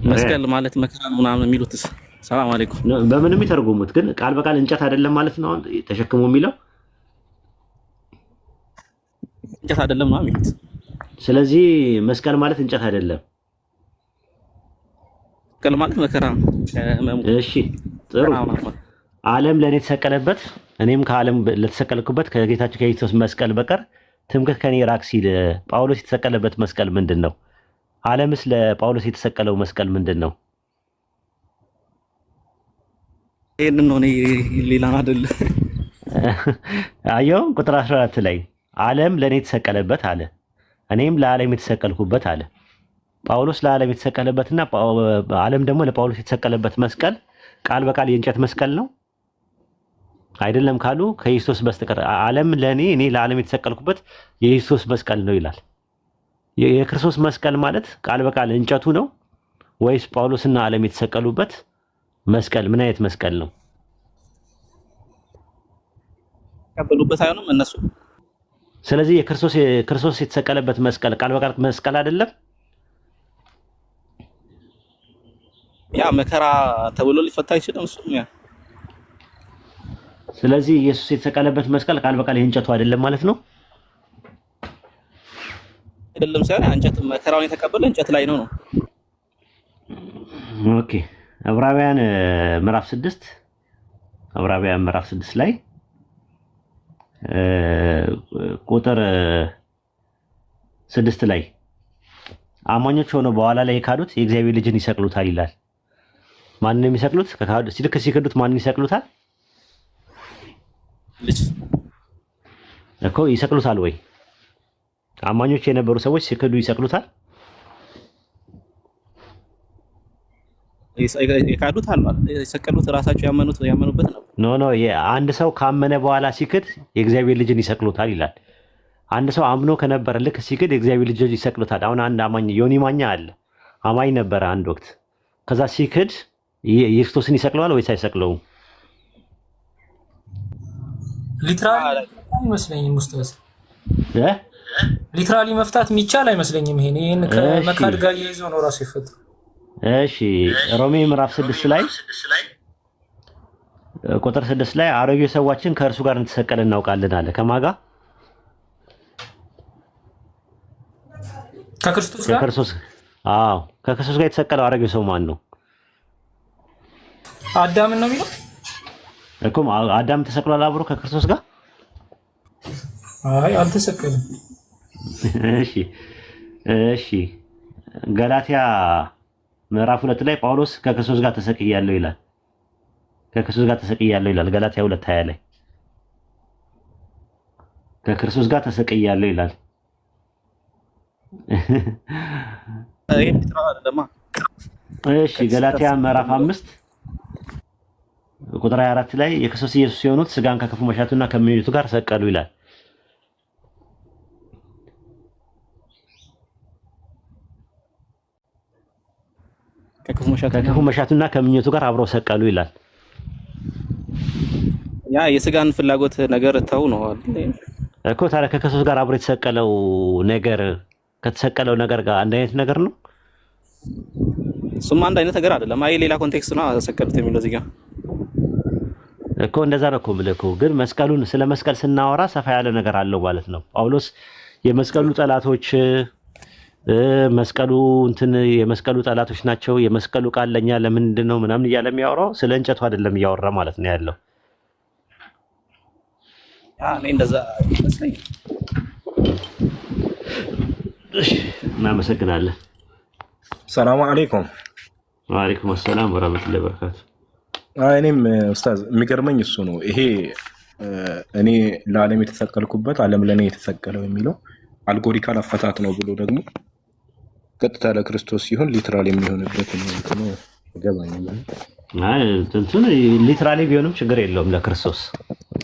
መስቀል ማለት መከራ ምናምን የሚሉትስ? ሰላም አለይኩም። በምንም ይተርጉሙት፣ ግን ቃል በቃል እንጨት አይደለም ማለት ነው ተሸክሞ የሚለው እንጨት አይደለም ነው የሚሉት። ስለዚህ መስቀል ማለት እንጨት አይደለም። መስቀል ማለት መከራ ነው። እሺ ጥሩ። ዓለም ለኔ የተሰቀለበት እኔም ከዓለም ለተሰቀልኩበት ከጌታችን ከኢየሱስ መስቀል በቀር ትምክህት ከኔ ራቅ ሲል ጳውሎስ የተሰቀለበት መስቀል ምንድን ነው? ዓለምስ ለጳውሎስ የተሰቀለው መስቀል ምንድን ነው? ይሄንን ነው ሌላ አይደል? አየው ቁጥር 14 ላይ ዓለም ለኔ የተሰቀለበት አለ፣ እኔም ለዓለም የተሰቀልኩበት አለ። ጳውሎስ ለዓለም የተሰቀለበትና ዓለም ደግሞ ለጳውሎስ የተሰቀለበት መስቀል ቃል በቃል የእንጨት መስቀል ነው አይደለም ካሉ ከኢየሱስ በስተቀር ዓለም ለኔ እኔ ለዓለም የተሰቀልኩበት የኢየሱስ መስቀል ነው ይላል። የክርስቶስ መስቀል ማለት ቃል በቃል እንጨቱ ነው ወይስ ጳውሎስና ዓለም የተሰቀሉበት መስቀል ምን አይነት መስቀል ነው? ያበሉበት አይሆንም እነሱ። ስለዚህ የክርስቶስ የተሰቀለበት መስቀል ቃል በቃል መስቀል አይደለም። ያ መከራ ተብሎ ሊፈታ አይችልም እሱ ያ። ስለዚህ ኢየሱስ የተሰቀለበት መስቀል ቃል በቃል የእንጨቱ አይደለም ማለት ነው። አይደለም ሳይሆን እንጨት መከራውን የተቀበለ እንጨት ላይ ነው። ኦኬ ዕብራውያን ምዕራፍ 6 ላይ ቁጥር 6 ላይ አማኞች ሆነው በኋላ ላይ የካዱት የእግዚአብሔር ልጅን ይሰቅሉታል ይላል። ማንን የሚሰቅሉት? ሲክዱት ማንን ይሰቅሉታል? ልጅ እኮ ይሰቅሉታል ወይ? አማኞች የነበሩ ሰዎች ሲክዱ ይሰቅሉታል? የካዱት አሉ የሰቀሉት ራሳቸው ያመኑበት ነው። ኖ አንድ ሰው ካመነ በኋላ ሲክድ የእግዚአብሔር ልጅን ይሰቅሉታል ይላል። አንድ ሰው አምኖ ከነበረ ልክ ሲክድ የእግዚአብሔር ልጅ ይሰቅሉታል። አሁን አንድ አማኝ ዮኒ ማኛ አለ፣ አማኝ ነበረ አንድ ወቅት። ከዛ ሲክድ ኢየሱስን ይሰቅለዋል ወይስ አይሰቅለውም? ሊትራሊ አይመስለኝም ኡስታዝ። ሊትራሊ መፍታት የሚቻል አይመስለኝም። ይሄን ከመካድ ጋር እያይዞ ነው ራሱ ይፈታ። እሺ ሮሜ ምዕራፍ 6 ላይ ቁጥር 6 ላይ አሮጌ ሰዋችን ከእርሱ ጋር እንተሰቀለ እናውቃለን አለ። ከማጋ ከክርስቶስ ጋር ከክርስቶስ ጋር የተሰቀለው አሮጌ ሰው ማን ነው? አዳምን ነው የሚለው። እኮ አዳም ተሰቅሏል አብሮ ከክርስቶስ ጋር? አይ አልተሰቀለም። እሺ ገላትያ ምዕራፍ 2 ላይ ጳውሎስ ከክርስቶስ ጋር ተሰቅያለሁ ይላል። ከክርስቶስ ጋር ተሰቅያለሁ ይላል። ገላትያ 2:20 ላይ ከክርስቶስ ጋር ተሰቅያለሁ ይላል። እሺ ገላትያ ምዕራፍ 5 ቁጥር 24 ላይ የክርስቶስ ኢየሱስ የሆኑት ስጋን ከክፉ መሻቱና ከምኞቱ ጋር ሰቀሉ ይላል። ከክፉ መሻቱና ከምኞቱ ጋር አብረው ሰቀሉ ይላል። ያ የስጋን ፍላጎት ነገር ተው ነው እኮ። ታዲያ ከክርስቶስ ጋር አብሮ የተሰቀለው ነገር ከተሰቀለው ነገር ጋር አንድ አይነት ነገር ነው? እሱማ አንድ አይነት ነገር አይደለም። አይ ሌላ ኮንቴክስት ነው ሰቀሉት የሚለው እዚህ ጋር እኮ። እንደዛ ነው እኮ የምልህ እኮ። ግን መስቀሉን ስለ መስቀል ስናወራ ሰፋ ያለ ነገር አለው ማለት ነው። ጳውሎስ የመስቀሉ ጠላቶች መስቀሉ የመስቀሉ ጠላቶች ናቸው፣ የመስቀሉ ቃል ለኛ ለምንድን ነው ምናምን እያለ የሚያወራው ስለ እንጨቱ አይደለም እያወራ ማለት ነው ያለው። እኔ እንደዛ ይመስለኛል። እናመሰግናለን። ሰላም አለይኩም። ወአለይኩም ሰላም ወራህመቱላሂ ወበረካቱ። እኔም ኡስታዝ የሚገርመኝ እሱ ነው። ይሄ እኔ ለዓለም የተሰቀልኩበት ዓለም ለእኔ የተሰቀለው የሚለው አልጎሪካል አፈታት ነው ብሎ ደግሞ ቀጥታ ለክርስቶስ ሲሆን ሊትራል የሚሆንበት ነው ገባኝ። ሊትራሊ ቢሆንም ችግር የለውም ለክርስቶስ።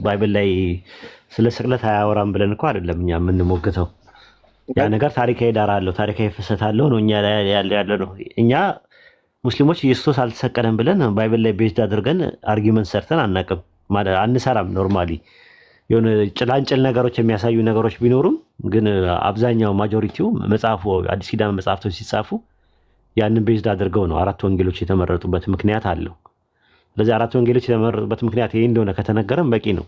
ባይብል ላይ ስለ ስቅለት አያወራም ብለን እኮ አይደለም እኛ የምንሞግተው። ያ ነገር ታሪካዊ ዳራ አለው፣ ታሪካዊ ፍሰት አለው ነው እኛ ያለ ነው። እኛ ሙስሊሞች ኢየሱስ አልተሰቀለም ብለን ባይብል ላይ ቤዝ አድርገን አርጊመንት ሰርተን አናውቅም፣ አንሰራም። ኖርማሊ የሆነ ጭላንጭል ነገሮች የሚያሳዩ ነገሮች ቢኖሩም ግን አብዛኛው ማጆሪቲው መጽሐፉ አዲስ ኪዳን መጽሐፍቶች ሲጻፉ ያንን ቤዝ አድርገው ነው። 4 ወንጌሎች የተመረጡበት ምክንያት አለው። ስለዚህ 4 ወንጌሎች የተመረጡበት ምክንያት ይሄ እንደሆነ ከተነገረም በቂ ነው።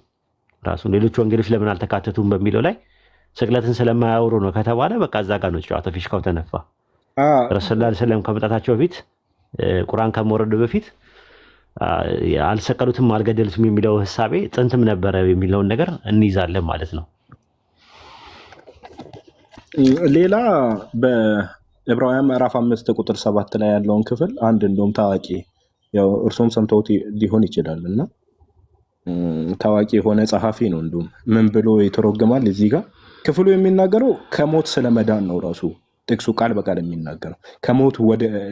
ራሱ ሌሎች ወንጌሎች ለምን አልተካተቱም በሚለው ላይ ስቅለትን ስለማያወሩ ነው ከተባለ በቃ እዛ ጋር ነው ጨዋታው፣ ፊሽካው ተነፋ። ረሱል ሰለላሁ ዐለይሂ ወሰለም ከመጣታቸው በፊት ቁርአን ከመወረዱ በፊት አልሰቀሉትም አልገደሉትም የሚለው ሐሳቤ ጥንትም ነበረ የሚለውን ነገር እንይዛለን ማለት ነው። ሌላ በዕብራውያን ምዕራፍ 5 ቁጥር 7 ላይ ያለውን ክፍል አንድ እንደውም ታዋቂ ያው እርሶም ሰምተውት ሊሆን ይችላል እና ታዋቂ የሆነ ጸሐፊ ነው። እንደውም ምን ብሎ ይተረጎማል እዚህ ጋር ክፍሉ የሚናገረው ከሞት ስለመዳን ነው። ራሱ ጥቅሱ ቃል በቃል የሚናገረው ከሞት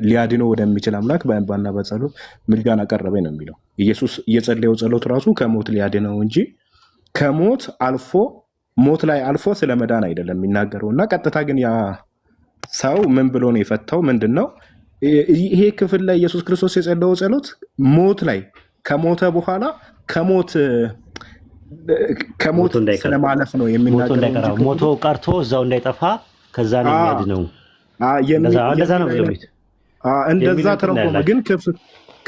ሊያድነው ወደሚችል አምላክ በእንባና በጸሎት ምልጃን አቀረበ ነው የሚለው። ኢየሱስ የጸለየው ጸሎት ራሱ ከሞት ሊያድነው እንጂ ከሞት አልፎ ሞት ላይ አልፎ ስለመዳን አይደለም የሚናገረው። እና ቀጥታ ግን ያ ሰው ምን ብሎ ነው የፈታው? ምንድነው ይሄ ክፍል ላይ ኢየሱስ ክርስቶስ የጸለየው ጸሎት ሞት ላይ ከሞተ በኋላ ከሞት ስለማለፍ ነው የሚናገረው። ሞቶ ቀርቶ እዛው እንዳይጠፋ ከዛ ነው የሚያድነው። እንደዛ ነው ብለውት እንደዛ ተረጎመ። ግን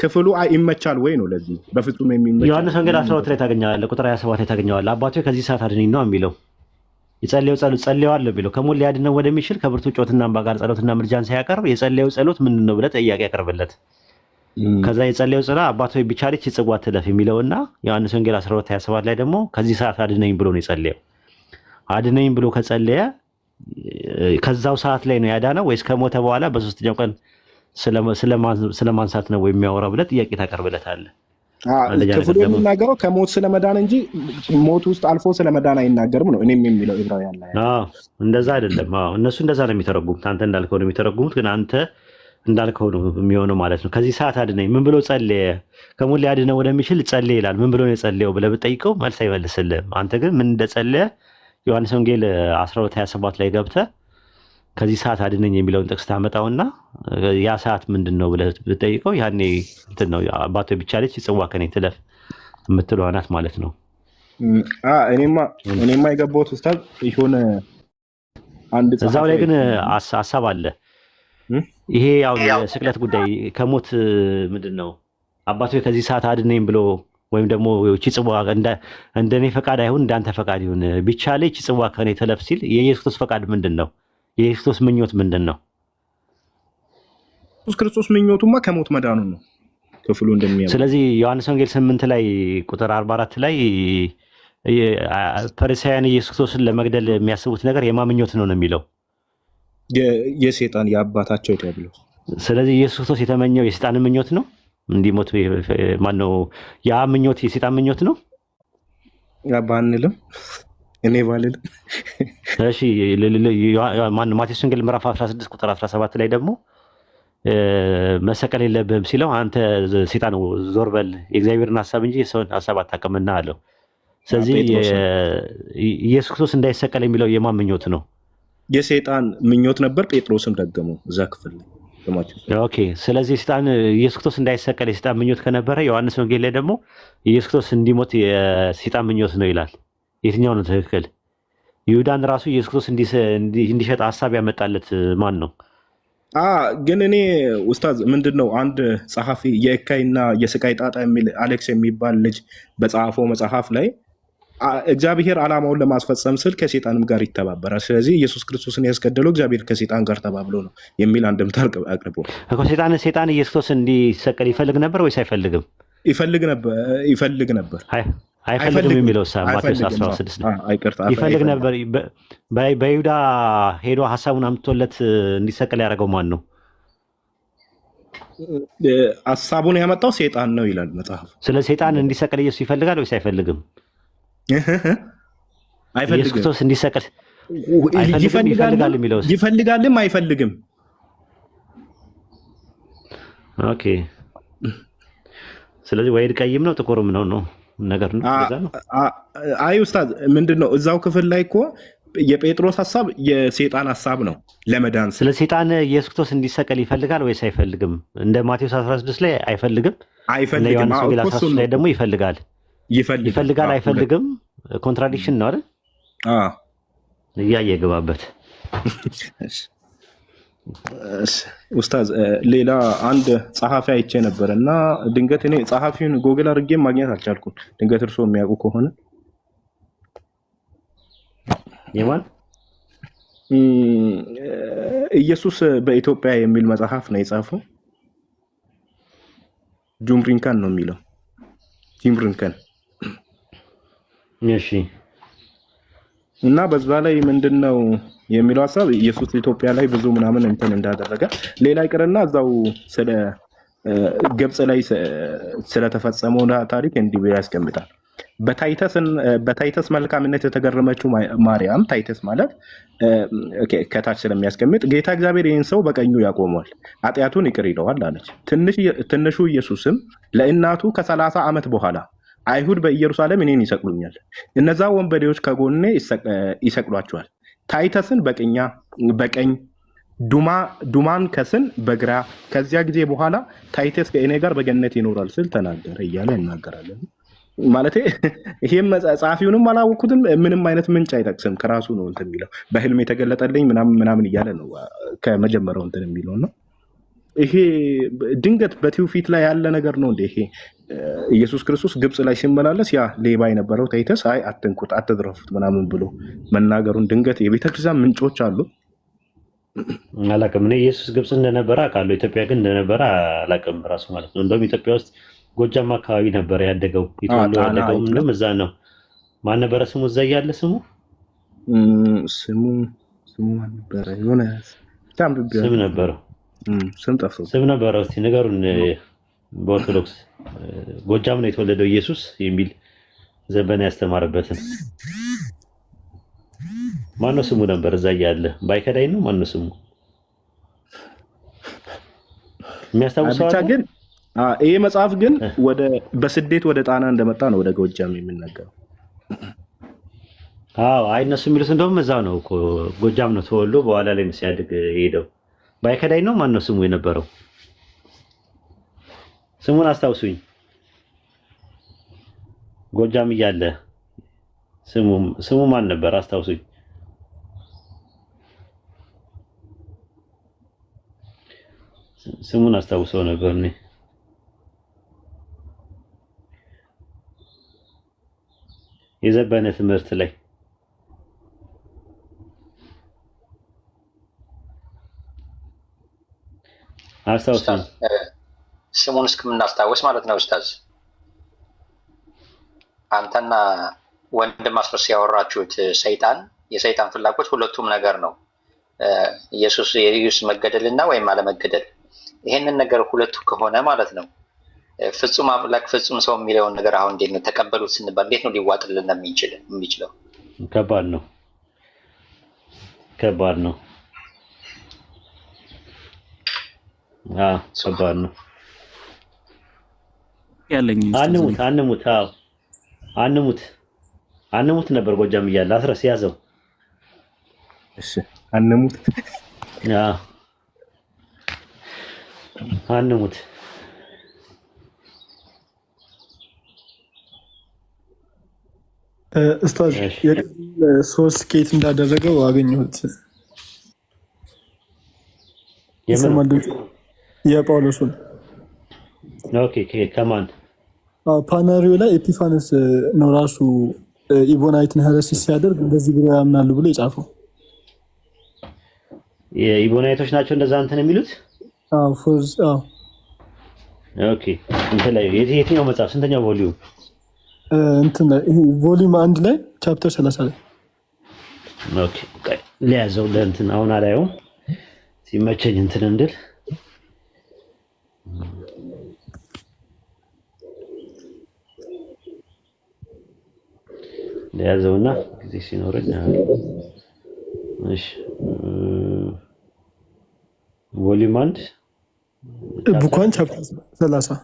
ክፍሉ ይመቻል ወይ ነው? ለዚህ በፍጹም የሚመች ዮሐንስ ወንጌል 12 ላይ ታገኛለህ፣ ቁጥር 27 ላይ ታገኛለህ። አባቱ ከዚህ ሰዓት አድነኝ ነው የሚለው። የጸለየው ጸሎት ጸልየዋል ቢለው ከሞት ሊያድነው ወደሚችል ከብርቱ ጮትና እንባ ጋር ጸሎትና ምልጃን ሲያቀርብ የጸለየው ጸሎት ምንድነው ብለህ ጥያቄ ያቀርብለት። ከዛ የጸለየው ጸሎት አባቱ ቢቻለች ጽዋ ትለፍ የሚለውና ዮሐንስ ወንጌል 12:27 ላይ ደግሞ ከዚህ ሰዓት አድነኝ ብሎ ነው የጸለየው። አድነኝ ብሎ ከጸለየ ከዛው ሰዓት ላይ ነው ያዳነው ወይስ ከሞተ በኋላ በሶስተኛው ቀን ስለማንሳት ነው የሚያወራው ብለህ ጥያቄ ታቀርብለታለህ። ክፍሉ የሚናገረው ከሞት ስለመዳን እንጂ ሞት ውስጥ አልፎ ስለመዳን አይናገርም ነው እኔም የሚለው ዕብራውያን ላይ። እንደዛ አይደለም። እነሱ እንደዛ ነው የሚተረጉሙት፣ አንተ እንዳልከው ነው የሚተረጉሙት። ግን አንተ እንዳልከው ነው የሚሆነው ማለት ነው። ከዚህ ሰዓት አድነኝ ምን ብሎ ጸለየ? ከሞት ሊያድነው ወደሚችል ጸለየ ይላል። ምን ብሎ ነው የጸለየው ብለህ ብትጠይቀው መልስ አይመልስልህም። አንተ ግን ምን እንደጸለየ ዮሐንስ ወንጌል 12:27 ላይ ገብተህ ከዚህ ሰዓት አድነኝ የሚለውን ጥቅስ ታመጣውና ያ ሰዓት ምንድን ነው ብለህ ብትጠይቀው ያኔ እንትን ነው አባቱ ቢቻለች ጽዋ ከኔ ትለፍ የምትለው ናት ማለት ነው። እኔማ የገባሁት ኡስታዝ የሆነ አንድ እዛው ላይ ግን ሀሳብ አለ። ይሄ ያው የስቅለት ጉዳይ ከሞት ምንድን ነው አባቱ ከዚህ ሰዓት አድነኝ ብሎ ወይም ደግሞ እቺ ጽዋ እንደኔ ፈቃድ አይሁን እንዳንተ ፈቃድ ይሁን ቢቻለች እቺ ጽዋ ከኔ ትለፍ ሲል የኢየሱስ ክርስቶስ ፈቃድ ምንድን ነው? የኢየሱስ ክርስቶስ ምኞት ምንድን ነው? ኢየሱስ ክርስቶስ ምኞቱማ ከሞት መዳኑ ነው። ክፍሉ እንደሚያምር። ስለዚህ ዮሐንስ ወንጌል 8 ላይ ቁጥር 44 ላይ ፈሪሳውያን ኢየሱስ ክርስቶስን ለመግደል የሚያስቡት ነገር የማምኞት ነው የሚለው የሰይጣን የአባታቸው ዲያብሎስ። ስለዚህ ኢየሱስ ክርስቶስ የተመኘው የሰይጣን ምኞት ነው እንዲሞት። ማነው ያ ምኞት? የሰይጣን ምኞት ነው ባንልም እኔ ባልልም እሺ። ማነው ማቴዎስ ወንጌል ምዕራፍ 16 ቁጥር 17 ላይ ደግሞ መሰቀል የለብህም ሲለው አንተ ሰይጣን ዞር በል የእግዚአብሔርን ሐሳብ እንጂ የሰውን ሐሳብ አታውቅምና አለው። ስለዚህ ኢየሱስ ክርስቶስ እንዳይሰቀል የሚለው የማን ምኞት ነው? የሰይጣን ምኞት ነበር። ጴጥሮስም ደገመው እዛ ክፍል ላይ። ኦኬ። ስለዚህ ሰይጣን ኢየሱስ ክርስቶስ እንዳይሰቀል የሰይጣን ምኞት ከነበረ ዮሐንስ ወንጌል ላይ ደግሞ ኢየሱስ ክርስቶስ እንዲሞት የሰይጣን ምኞት ነው ይላል። የትኛው ነው ትክክል? ይሁዳን ራሱ ኢየሱስ ክርስቶስ እንዲሸጥ ሐሳብ ያመጣለት ማን ነው? ግን እኔ ኡስታዝ ምንድነው አንድ ጸሐፊ የእካይና የስቃይ ጣጣ የሚል አሌክስ የሚባል ልጅ በጻፈው መጽሐፍ ላይ እግዚአብሔር ዓላማውን ለማስፈጸም ስል ከሰይጣንም ጋር ይተባበራል። ስለዚህ ኢየሱስ ክርስቶስን ያስገደለው እግዚአብሔር ከሰይጣን ጋር ተባብሎ ነው የሚል አንድምታ አቅርቦ እኮ ሰይጣን ኢየሱስ ክርስቶስ እንዲሰቀል ይፈልግ ነበር ወይስ አይፈልግም? ይፈልግ ነበር። አይፈልግም የሚለው ማቴዎስ 16 ይፈልግ ነበር። በይሁዳ ሄዶ ሐሳቡን አምጥቶለት እንዲሰቀል ያደረገው ማን ነው? ሐሳቡን ያመጣው ሰይጣን ነው ይላል መጽሐፍ። ስለ ሰይጣን እንዲሰቀል ኢየሱስ ይፈልጋል ወይስ አይፈልግም? ኢየሱስ ክርስቶስ እንዲሰቀል ይፈልጋል የሚለው ይፈልጋልም አይፈልግም። ኦኬ። ስለዚህ ወይ ቀይም ነው ጥቁርም ነው ነገር ነው። አይ ኡስታዝ ምንድነው እዛው ክፍል ላይ እኮ የጴጥሮስ ሐሳብ የሰይጣን ሐሳብ ነው ለመዳን። ስለ ሰይጣን ኢየሱስ ክርስቶስ እንዲሰቀል ይፈልጋል ወይስ አይፈልግም? እንደ ማቴዎስ 16 ላይ አይፈልግም። ዮሐንስ ወንጌል 13 ላይ ደግሞ ይፈልጋል። አይፈልግም። ኮንትራዲክሽን ነው አይደል? እያየ ገባበት። ኡስታዝ ሌላ አንድ ጸሐፊ አይቼ ነበር እና ድንገት እኔ ጸሐፊውን ጎግል አድርጌ ማግኘት አልቻልኩም። ድንገት እርስዎ የሚያውቁ ከሆነ የማን ኢየሱስ በኢትዮጵያ የሚል መጽሐፍ ነው የጻፈው። ጁምሪንካን ነው የሚለው ጁምሪንካን። እሺ። እና በዛ ላይ ምንድነው የሚለው ሐሳብ ኢየሱስ ኢትዮጵያ ላይ ብዙ ምናምን እንትን እንዳደረገ ሌላ ይቅርና እዛው ስለ ግብጽ ላይ ስለተፈጸመው ታሪክ እንዲህ ብሎ ያስቀምጣል። በታይተስ መልካምነት የተገረመችው ማርያም፣ ታይተስ ማለት ከታች ስለሚያስቀምጥ ጌታ እግዚአብሔር ይህን ሰው በቀኙ ያቆመዋል፣ ኃጢአቱን ይቅር ይለዋል አለች። ትንሹ ኢየሱስም ለእናቱ ከ30 ዓመት በኋላ አይሁድ በኢየሩሳሌም እኔን ይሰቅሉኛል፣ እነዛ ወንበዴዎች ከጎኔ ይሰቅሏቸዋል፣ ታይተስን በቀኝ ዱማን ከስን በግራ፣ ከዚያ ጊዜ በኋላ ታይተስ ከእኔ ጋር በገነት ይኖራል ስል ተናገረ እያለ ይናገራለን። ማለት ይሄም ጸሐፊውንም አላወኩትም፣ ምንም አይነት ምንጭ አይጠቅስም፣ ከራሱ ነው እንትን የሚለው በህልም የተገለጠልኝ ምናምን እያለ ነው ከመጀመሪያው እንትን የሚለው ነው። ይሄ ድንገት በትውፊት ላይ ያለ ነገር ነው እንዴ? ይሄ ኢየሱስ ክርስቶስ ግብጽ ላይ ሲመላለስ ያ ሌባ የነበረው ታይተስ አይ አትንኩት፣ አትዝረፉት ምናምን ብሎ መናገሩን ድንገት የቤተክርስቲያን ምንጮች አሉ። አላውቅም። እኔ ኢየሱስ ግብጽ እንደነበረ አውቃለሁ፣ ኢትዮጵያ ግን እንደነበረ አላውቅም ራሱ ማለት ነው። እንደውም ኢትዮጵያ ውስጥ ጎጃም አካባቢ ነበር ያደገው። የተወለደው ያደገውም እዛ ነው። ማን ነበረ ስሙ? እዛ እያለ ስሙ ማን ነበረ? የሆነ ስም ነበረው። ስም ጠፍቶ ስም ነበረው። እስኪ ንገሩን። በኦርቶዶክስ ጎጃም ነው የተወለደው ኢየሱስ የሚል ዘበና ያስተማረበትን ማነው ስሙ ነበር? እዛ እያለ ባይከዳኝ ነው ማነው ስሙ? የሚያስታውሰው ብቻ ግን ይሄ መጽሐፍ ግን በስደት ወደ ጣና እንደመጣ ነው ወደ ጎጃም የሚነገረው። አይ እነሱ የሚሉት እንደውም እዛው ነው እኮ ጎጃም ነው ተወልዶ በኋላ ላይ ሲያድግ ሄደው። ባይከዳኝ ነው ማነው ስሙ የነበረው? ስሙን አስታውሱኝ። ጎጃም እያለ ስሙ ማን ነበር? አስታውሱኝ። ስሙን አስታውሰው ነበር እኔ የዘበነ ትምህርት ላይ አስታውሰን ስሙን እስከምናስታውስ ማለት ነው። ኡስታዝ አንተና ወንድም አስረስ ያወራችሁት ሰይጣን የሰይጣን ፍላጎት ሁለቱም ነገር ነው። የኢየሱስ መገደልና ወይም አለመገደል። ይሄንን ነገር ሁለቱ ከሆነ ማለት ነው ፍጹም አምላክ ፍጹም ሰው የሚለውን ነገር አሁን እንዴት ነው ተቀበሉት ስንባል እንዴት ነው ሊዋጥልን የሚችለው? ከባድ ነው። ከባድ ነው። ያለኝ አንሙት ነበር ጎጃም እያለ አስረስ ያዘው። እሺ አንሙት ኡስታዝ ሶስት ኬት እንዳደረገው አገኘሁት። የጳውሎስን ኦኬ ከማን ፓናሪዮ ላይ ኤፒፋነስ ነው ራሱ ኢቦናይትን ሄረሲ ሲያደርግ እንደዚህ ብሎ ያምናሉ ብሎ የጻፈው የኢቦናይቶች ናቸው እንደዛ እንትን የሚሉት። ኦኬ እንትን ላይ የትኛው መጽሐፍ ስንተኛው ቮሊዩም? እንትን ላይ ቮሊዩም 1 ላይ ቻፕተር 30 ላይ። ኦኬ ለያዘው ለእንትን አሁን አላየውም ሲመቸኝ እንትን እንድል ለያዘውና ጊዜ ሲኖረኝ እሺ ቮሊዩም 1 ቡኳን ቻፕተር 30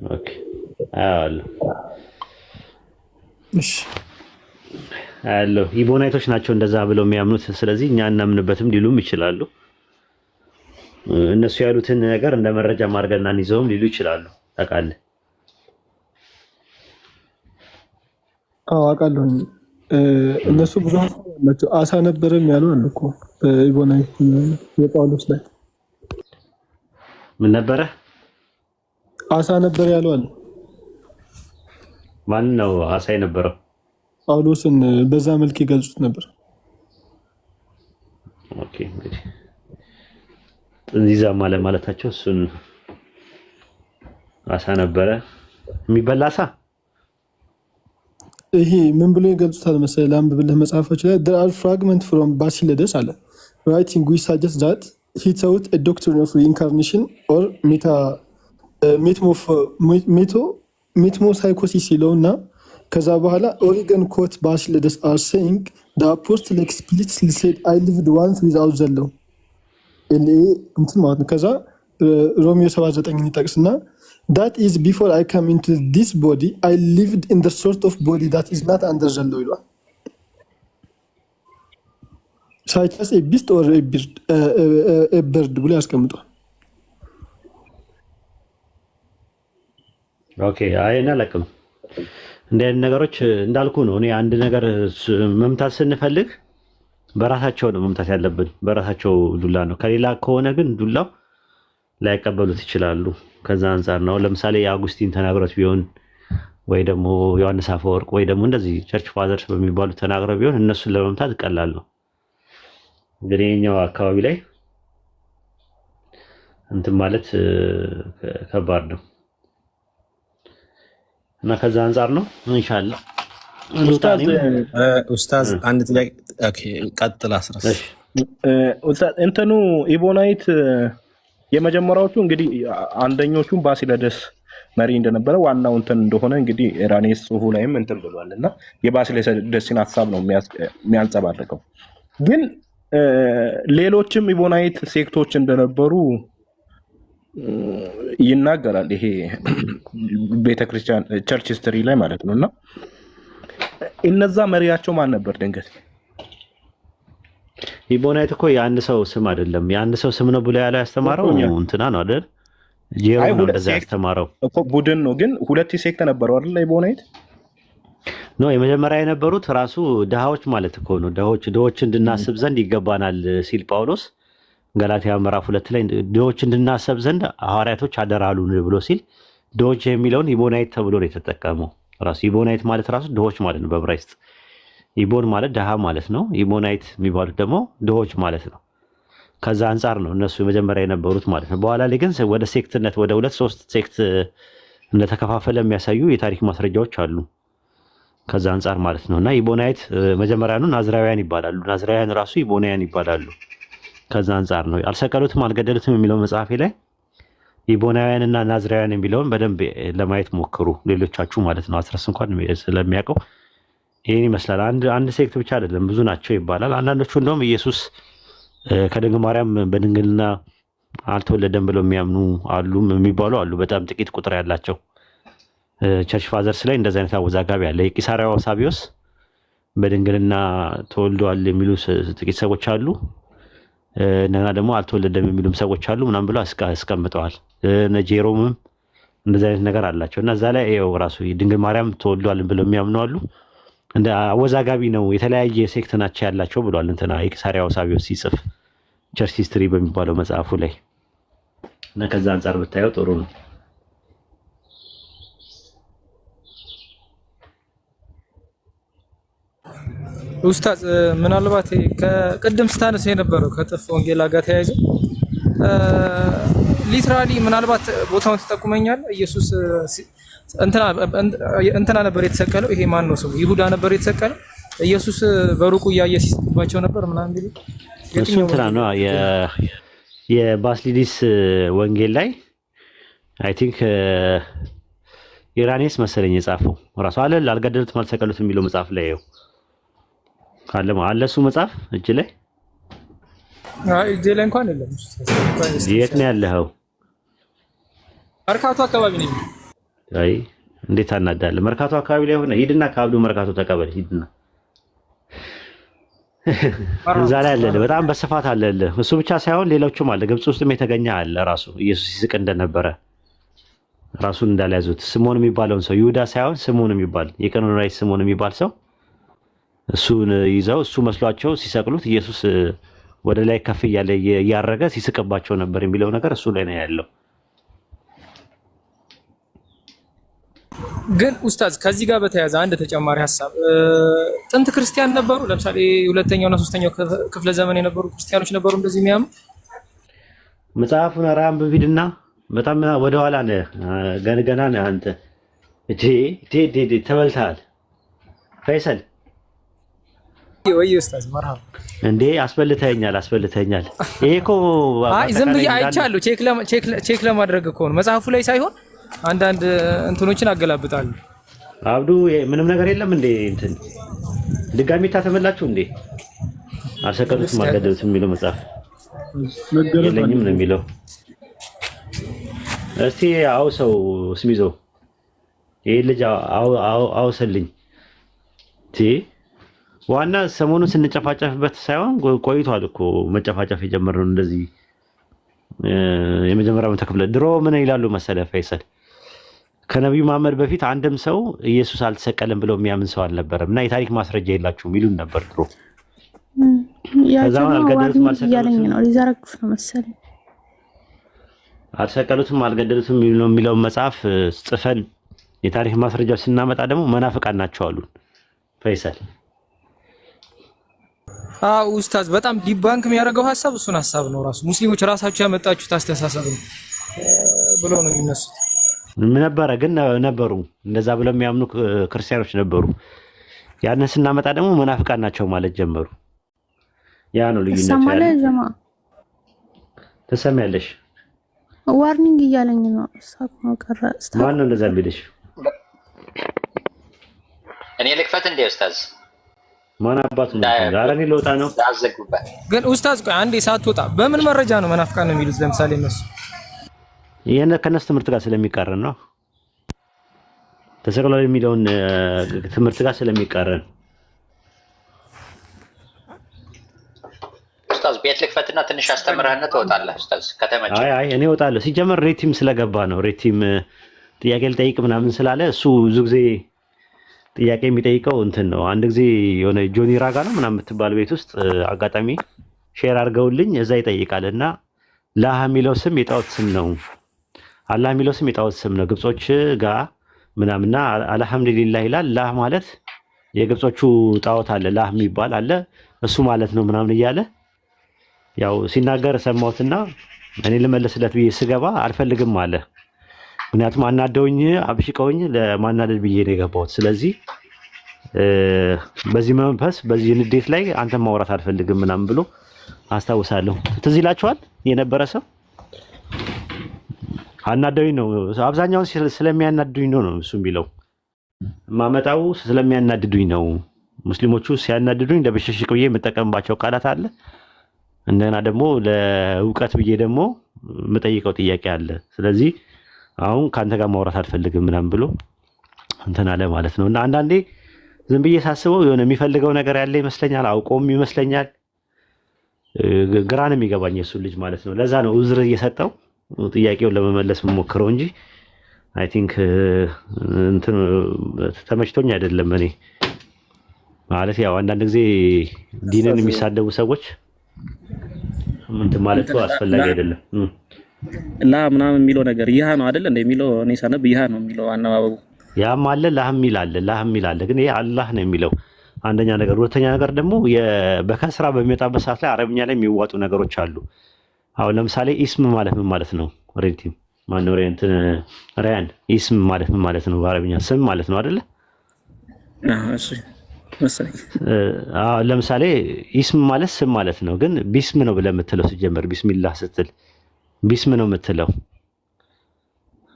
ኦኬ አለ እሺ አለ ኢቦናይቶች ናቸው እንደዛ ብለው የሚያምኑት። ስለዚህ እኛ እናምንበትም ሊሉም ይችላሉ። እነሱ ያሉትን ነገር እንደ መረጃ ማርገና እንይዘውም ሊሉ ይችላሉ። ታውቃለህ? አውቃለሁ። እነሱ ብዙ ሀሳብ አላቸው። አሳ ነበረም ያሉ አለ እኮ በኢቦናይት የጳውሎስ ላይ ምን ነበረ? አሳ ነበር ያለው አለ። ማን ነው አሳ የነበረው? ጳውሎስን በዛ መልክ ይገልጹት ነበር። ኦኬ እንግዲህ እንዚዛ ማለታቸው እሱን አሳ ነበረ የሚበላ አሳ። ይሄ ምን ብሎ ይገልጹታል መሰለህ? ለአንብብልህ መጽሐፎች ላይ there are fragments from Basilides አለ writing which suggest that he taught a doctrine of reincarnation or ሜትሞሳይኮሲስ ይለውና ከዛ በኋላ ኦሪገን ኮት ባሲለደስ are saying the apostle explicitly said I lived once without ዘለው እንትን ማለት ነው። ከዛ ሮሚዮ 79 ይጠቅስና that is before I come into this body I lived in the sort of body that is not under ዘለው ይሏል። ሳይተስ a beast or a bird ብሎ ያስቀምጧል። ኦኬ አይና ለቅም እንደ ነገሮች እንዳልኩ ነው። እኔ አንድ ነገር መምታት ስንፈልግ በራሳቸው ነው መምታት ያለብን፣ በራሳቸው ዱላ ነው። ከሌላ ከሆነ ግን ዱላው ላይቀበሉት ይችላሉ። ከዛ አንፃር ነው። ለምሳሌ የአጉስቲን ተናግሮት ቢሆን ወይ ደግሞ ዮሐንስ አፈወርቅ ወይ ደግሞ እንደዚህ ቸርች ፋዘርስ በሚባሉ ተናግረው ቢሆን እነሱን ለመምታት ቀላል ነው። እንግዲህ የኛው አካባቢ ላይ እንትን ማለት ከባድ ነው እና ከዛ አንፃር ነው ኢንሻአላህ። ኡስታዝ አንድ ጥያቄ ቀጥል። አስረስ ኡስታዝ እንትኑ ኢቦናይት የመጀመሪያዎቹ እንግዲህ አንደኞቹን ባሲለደስ መሪ እንደነበረ ዋናው እንትን እንደሆነ እንግዲህ ኢራኔስ ጽሁፉ ላይም እንትን ብሏልና የባሲለደስን ሐሳብ ነው የሚያንጸባርቀው። ግን ሌሎችም ኢቦናይት ሴክቶች እንደነበሩ ይናገራል። ይሄ ቤተክርስቲያን ቸርች ሂስትሪ ላይ ማለት ነውና እነዛ መሪያቸው ማን ነበር? ድንገት ኢቦናይት እኮ የአንድ ሰው ስም አይደለም። የአንድ ሰው ስም ነው ብሎ ያለው ያስተማረው እንትና ነው አይደል? ጄሮ ነው እንደዛ ያስተማረው እኮ ቡድን ነው። ግን ሁለት ሴክት ነበረው አይደል? ኢቦናይት ነው የመጀመሪያ የነበሩት ራሱ ድሃዎች ማለት እኮ ነው። ድሆች እንድናስብ ዘንድ ይገባናል ሲል ጳውሎስ ገላትያ ምዕራፍ 2 ላይ ድሆች እንድናስብ ዘንድ ሐዋርያቶች አደራሉን ብሎ ሲል ድሆች የሚለውን ኢቦናይት ተብሎ ነው የተጠቀመው። ራሱ ኢቦናይት ማለት ራሱ ድሆች ማለት ነው በዕብራይስጥ። ኢቦን ማለት ድሃ ማለት ነው። ኢቦናይት የሚባሉት ደግሞ ድሆች ማለት ነው። ከዛ አንጻር ነው እነሱ የመጀመሪያ የነበሩት ማለት ነው። በኋላ ላይ ግን ወደ ሴክትነት ወደ 2-3 ሴክት እንደተከፋፈለ የሚያሳዩ የታሪክ ማስረጃዎች አሉ። ከዛ አንጻር ማለት ነው። እና ኢቦናይት መጀመሪያኑ ናዝራውያን ይባላሉ። ናዝራውያን ራሱ ኢቦናውያን ይባላሉ። ከዛ አንጻር ነው። አልሰቀሉትም አልገደሉትም የሚለው መጽሐፌ ላይ ኢቦናውያን እና ናዝራውያን የሚለውን በደንብ ለማየት ሞክሩ፣ ሌሎቻችሁ ማለት ነው። አስረስ እንኳን ስለሚያውቀው ይህን ይመስላል። አንድ ሴክት ብቻ አይደለም ብዙ ናቸው ይባላል። አንዳንዶቹ እንደውም ኢየሱስ ከድንግል ማርያም በድንግልና አልተወለደም ብለው የሚያምኑ አሉ የሚባሉ አሉ። በጣም ጥቂት ቁጥር ያላቸው ቸርች ፋዘርስ ላይ እንደዚህ አይነት አወዛጋቢ አለ። የቂሳሪያው ሳቢዮስ በድንግልና ተወልዷል የሚሉ ጥቂት ሰዎች አሉ። እንደገና ደግሞ አልተወለደም የሚሉም ሰዎች አሉ ምናምን ብለው አስቀምጠዋል። ጄሮምም እንደዚህ አይነት ነገር አላቸው እና እዛ ላይ ይኸው ራሱ ድንግል ማርያም ተወልዷል ብለው የሚያምኑ አሉ። እንደ አወዛጋቢ ነው፣ የተለያየ ሴክት ናቸው ያላቸው ብሏል። እንትና የቂሳሪያው ሳቢዮስ ሲጽፍ ቸርች ሂስትሪ በሚባለው መጽሐፉ ላይ እና ከዛ አንጻር ብታየው ጥሩ ነው። ኡስታዝ ምናልባት ከቅድም ስታነስ የነበረው ከጥፍ ወንጌላ ጋር ተያይዞ ሊትራሊ ምናልባት ቦታውን ትጠቁመኛል? ኢየሱስ እንትና ነበር የተሰቀለው። ይሄ ማን ነው ስሙ? ይሁዳ ነበር የተሰቀለው። ኢየሱስ በሩቁ እያየ ሲስባቸው ነበር ምናምን ቢሉ እሱ እንትና ነው የባስሊዲስ ወንጌል ላይ አይ ቲንክ ኢራኔስ መሰለኝ የጻፈው ራሱ አልገደሉትም አልሰቀሉትም የሚለው መጽሐፍ ላይ ይኸው አለ እሱ መጽሐፍ እጅ ላይ እጅ ላይ እንኳን የለም። የት ነው ያለኸው? መርካቶ አካባቢ ነኝ። አይ እንዴት አናዳለህ? መርካቶ አካባቢ ላይ ሆነ ሂድና ከአብዱ መርካቶ ተቀበል። ሂድና እዛ ላይ አለ፣ በጣም በስፋት አለ። እሱ ብቻ ሳይሆን ሌሎችም አለ። ግብጽ ውስጥም የተገኘ አለ። ራሱ ኢየሱስ ይስቅ እንደነበረ ራሱን እንዳልያዙት ስምዖን የሚባለውን ሰው ይሁዳ ሳይሆን ስምዖን የሚባል የቀኖናዊ ስምዖን የሚባል ሰው እሱን ይዘው እሱ መስሏቸው ሲሰቅሉት ኢየሱስ ወደ ላይ ከፍ እያለ እያረገ ሲስቅባቸው ነበር የሚለው ነገር እሱ ላይ ነው ያለው። ግን ኡስታዝ ከዚህ ጋር በተያያዘ አንድ ተጨማሪ ሀሳብ፣ ጥንት ክርስቲያን ነበሩ። ለምሳሌ ሁለተኛውና ሶስተኛው ክፍለ ዘመን የነበሩ ክርስቲያኖች ነበሩ እንደዚህ የሚያምኑ። መጽሐፉን ራም በቪድና በጣም ወደኋላ ነህ ገና ነህ አንተ። ተበልተሃል ፈይሰል። ወይ ኡስታዝ መርሃባ እንዴ አስበልተኛል። ይሄ እኮ አይ ዝም ብዬ አይቻለሁ። ቼክ ለማድረግ እኮ ነው መጽሐፉ ላይ ሳይሆን አንዳንድ እንትኖችን አገላብጣለሁ። አብዱ ምንም ነገር የለም እንዴ እንትን ድጋሚ ታተመላችሁ እንዴ? አልሰቀሉትም አልገደሉትም የሚለው መጽሐፍ የለኝም ነው የሚለው። እስቲ አውሰው ስሚዞ ይሄ ልጅ አውሰልኝ ዋና ሰሞኑን ስንጨፋጨፍበት ሳይሆን ቆይቷል እኮ መጨፋጨፍ የጀመረው እንደዚህ የመጀመሪያው ተክፍለ ድሮ ምን ይላሉ መሰለ ፈይሰል፣ ከነቢዩ መሐመድ በፊት አንድም ሰው ኢየሱስ አልተሰቀለም ብለው የሚያምን ሰው አልነበረም እና የታሪክ ማስረጃ የላችሁም ይሉን ነበር ድሮ። ከዛው አልገደሉትም አልሰቀሉትም ነው ሊዘረግፍ ነው መሰለኝ። አልሰቀሉትም አልገደሉትም የሚለው መጽሐፍ ጽፈን የታሪክ ማስረጃ ስናመጣ ደግሞ መናፍቃን ናቸው አሉን ፈይሰል። ኡስታዝ በጣም ዲባንክ የሚያደርገው ሀሳብ እሱን ሀሳብ ነው። ራሱ ሙስሊሞች ራሳቸው ያመጣችሁት አስተሳሰብ ነው ብለው ነው የሚነሱት። ነበረ ግን ነበሩ እንደዛ ብለው የሚያምኑ ክርስቲያኖች ነበሩ። ያንን ስናመጣ ደግሞ መናፍቃን ናቸው ማለት ጀመሩ። ያ ነው ልዩነቱ። ሰማለህ ጀማ ትሰሚያለሽ? ዋርኒንግ እያለኝ ነው። ሳቅማ ቀረ። ማን ነው እንደዛ የሚልሽ? እኔ ልክፈት እንዴ ኡስታዝ? ማን አባቱ ነው? ዛሬ እኔ ልወጣ ነው። ግን ኡስታዝ ቆይ አንዴ ሳትወጣ በምን መረጃ ነው መናፍቃን ነው የሚሉት? ለምሳሌ እነሱ ይሄን ከነሱ ትምህርት ጋር ስለሚቃረን ነው። ተሰቅሏል የሚለውን ትምህርት ጋር ስለሚቃረን ኡስታዝ ቤት ልክፈትና ትንሽ አስተምረህና ትወጣለህ ኡስታዝ ከተመቸ። አይ እኔ እወጣለሁ። ሲጀመር ሬቲም ስለገባ ነው። ሬቲም ጥያቄ ልጠይቅ ምናምን ስላለ እሱ ብዙ ጊዜ ጥያቄ የሚጠይቀው እንትን ነው። አንድ ጊዜ የሆነ ጆኒ ራጋ ነው ምናምን የምትባል ቤት ውስጥ አጋጣሚ ሼር አድርገውልኝ እዛ ይጠይቃል እና ላህ የሚለው ስም የጣዖት ስም ነው፣ አላህ የሚለው ስም የጣዖት ስም ነው ግብጾች ጋር ምናምንና አልሐምዱሊላህ ይላል። ላህ ማለት የግብጾቹ ጣዖት አለ ላህ የሚባል አለ እሱ ማለት ነው ምናምን እያለ ያው ሲናገር ሰማሁትና እኔ ልመልስለት ብዬ ስገባ አልፈልግም አለ። ምክንያቱም አናደውኝ አብሽቀውኝ ለማናደድ ብዬ ነው የገባሁት። ስለዚህ በዚህ መንፈስ በዚህ ንዴት ላይ አንተን ማውራት አልፈልግም ምናምን ብሎ አስታውሳለሁ። ትዝ ይላችኋል የነበረ ሰው አናደውኝ ነው አብዛኛውን ስለሚያናድዱኝ ነው እሱ የሚለው ማመጣው ስለሚያናድዱኝ ነው። ሙስሊሞቹ ሲያናድዱኝ ለበሽሽቅ ብዬ የምጠቀምባቸው ቃላት አለ። እንደና ደግሞ ለእውቀት ብዬ ደግሞ የምጠይቀው ጥያቄ አለ። ስለዚህ አሁን ካንተ ጋር ማውራት አልፈልግም ምናምን ብሎ እንትን አለ ማለት ነው። እና አንዳንዴ ዝም ብዬ ሳስበው የሆነ የሚፈልገው ነገር ያለ ይመስለኛል፣ አውቆም ይመስለኛል። ግራ ነው የሚገባኝ እሱ ልጅ ማለት ነው። ለዛ ነው ዑዝር እየሰጠው ጥያቄውን ለመመለስ የምሞክረው እንጂ አይ ቲንክ እንትን ተመችቶኝ አይደለም። እኔ ማለት ያው አንዳንድ ጊዜ ዲንን የሚሳደቡ ሰዎች እንትን ማለት አስፈላጊ አይደለም። ላ ምናምን የሚለው ነገር ይሃ ነው አይደል እንደሚለው እኔ ሳነብ ይሃ ነው የሚለው አነባበቡ ያም አለ ላህም ይላል ግን ይሄ አላህ ነው የሚለው አንደኛ ነገር። ሁለተኛ ነገር ደግሞ በከስራ በሚመጣበት ሰዓት ላይ አረብኛ ላይ የሚዋጡ ነገሮች አሉ። አሁን ለምሳሌ ኢስም ማለት ምን ማለት ነው? ሬንቲም ማነው እንትን ራያን ኢስም ማለት ምን ማለት ነው? በአረብኛ ስም ማለት ነው አይደለ? እሺ መሰለኝ። ለምሳሌ ኢስም ማለት ስም ማለት ነው። ግን ቢስም ነው ብለህ የምትለው ሲጀመር ቢስሚላህ ስትል ቢስም ነው የምትለው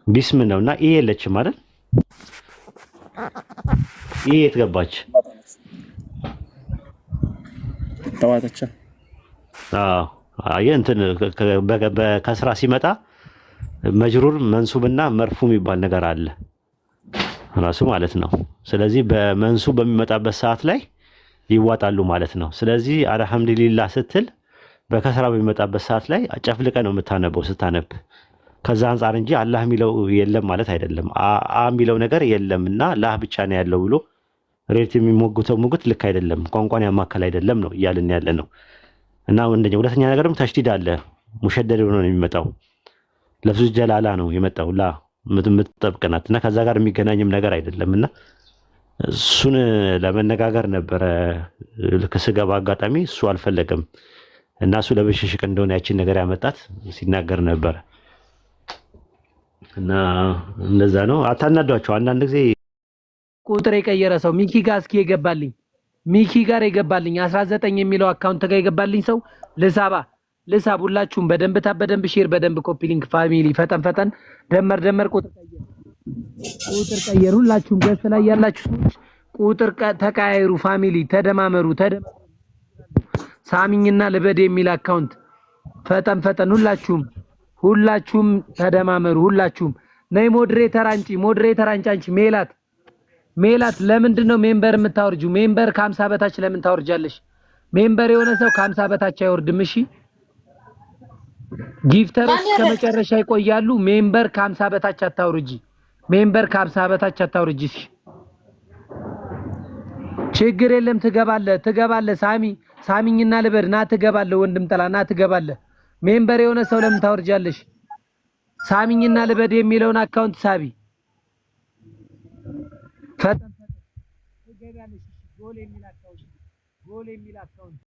ቢስም ነውና ይሄ የለችም አይደል? ይሄ የት ገባች? ተዋተቻ እንትን በከስራ ሲመጣ መጅሩር መንሱብና መርፉ የሚባል ነገር አለ ራሱ ማለት ነው። ስለዚህ በመንሱብ በሚመጣበት ሰዓት ላይ ይዋጣሉ ማለት ነው። ስለዚህ አልሐምዱሊላህ ስትል በከስራ በሚመጣበት ሰዓት ላይ አጨፍልቀ ነው የምታነበው ስታነብ። ከዛ አንጻር እንጂ አላህ የሚለው የለም ማለት አይደለም። አ የሚለው ነገር የለምና ላህ ብቻ ነው ያለው ብሎ ሬት የሚሞግተው ሙግት ልክ አይደለም። ቋንቋን ያማከል አይደለም ነው እያልን ያለ ነው። እና ሁለተኛ ነገርም ተሽዲድ አለ። ሙሸደድ ሆኖ ነው የሚመጣው። ለፍዙ ጀላላ ነው የመጣው ላ የምትጠብቅናት እና ከዛ ጋር የሚገናኝም ነገር አይደለምና እሱን ለመነጋገር ነበረ። ልክ ስገባ አጋጣሚ እሱ አልፈለገም እና እሱ ለብሽሽቅ እንደሆነ ያችን ነገር ያመጣት ሲናገር ነበረ። እና እንደዛ ነው። አታናዷቸው። አንዳንድ ጊዜ ቁጥር የቀየረ ሰው ሚኪ ጋር እስኪ ሚኪ ጋር የገባልኝ 19 የሚለው አካውንት ጋር የገባልኝ ሰው ልሳብ ሁላችሁም በደንብ ሼር በደንብ ኮፒ ሊንክ ፋሚሊ ፈጠን ደመር ቁጥር ቀየር ሁላችሁም ገስ ላይ ያላችሁ ሰዎች ቁጥር ተቀያየሩ ፋሚሊ ተደማመሩ ሳሚኝና ልበድ የሚል አካውንት ፈጠን ሁላችሁም ተደማመሩ ሁላችሁም ነይ ሞዴሬተር አንቺ ሜላት ለምንድን ነው ሜምበር የምታወርጁ? ሜምበር ከ50 በታች ለምን ታወርጃለሽ? ሜምበር የሆነ ሰው ከ50 በታች አይወርድም። እሺ ጊፍተሮች ከመጨረሻ ይቆያሉ። ሜምበር ከ50 በታች አታውርጂ። እሺ ችግር የለም ትገባለህ። ሳሚኝና ልበድ ና ትገባለህ። ወንድም ጠላ ና ትገባለህ። ሜምበር የሆነ ሰው ለምን ታወርጃለሽ? ሳሚኝና ልበድ የሚለውን አካውንት ሳቢ ፈጠን ትገባለሽ። ጎል የሚል አካውንት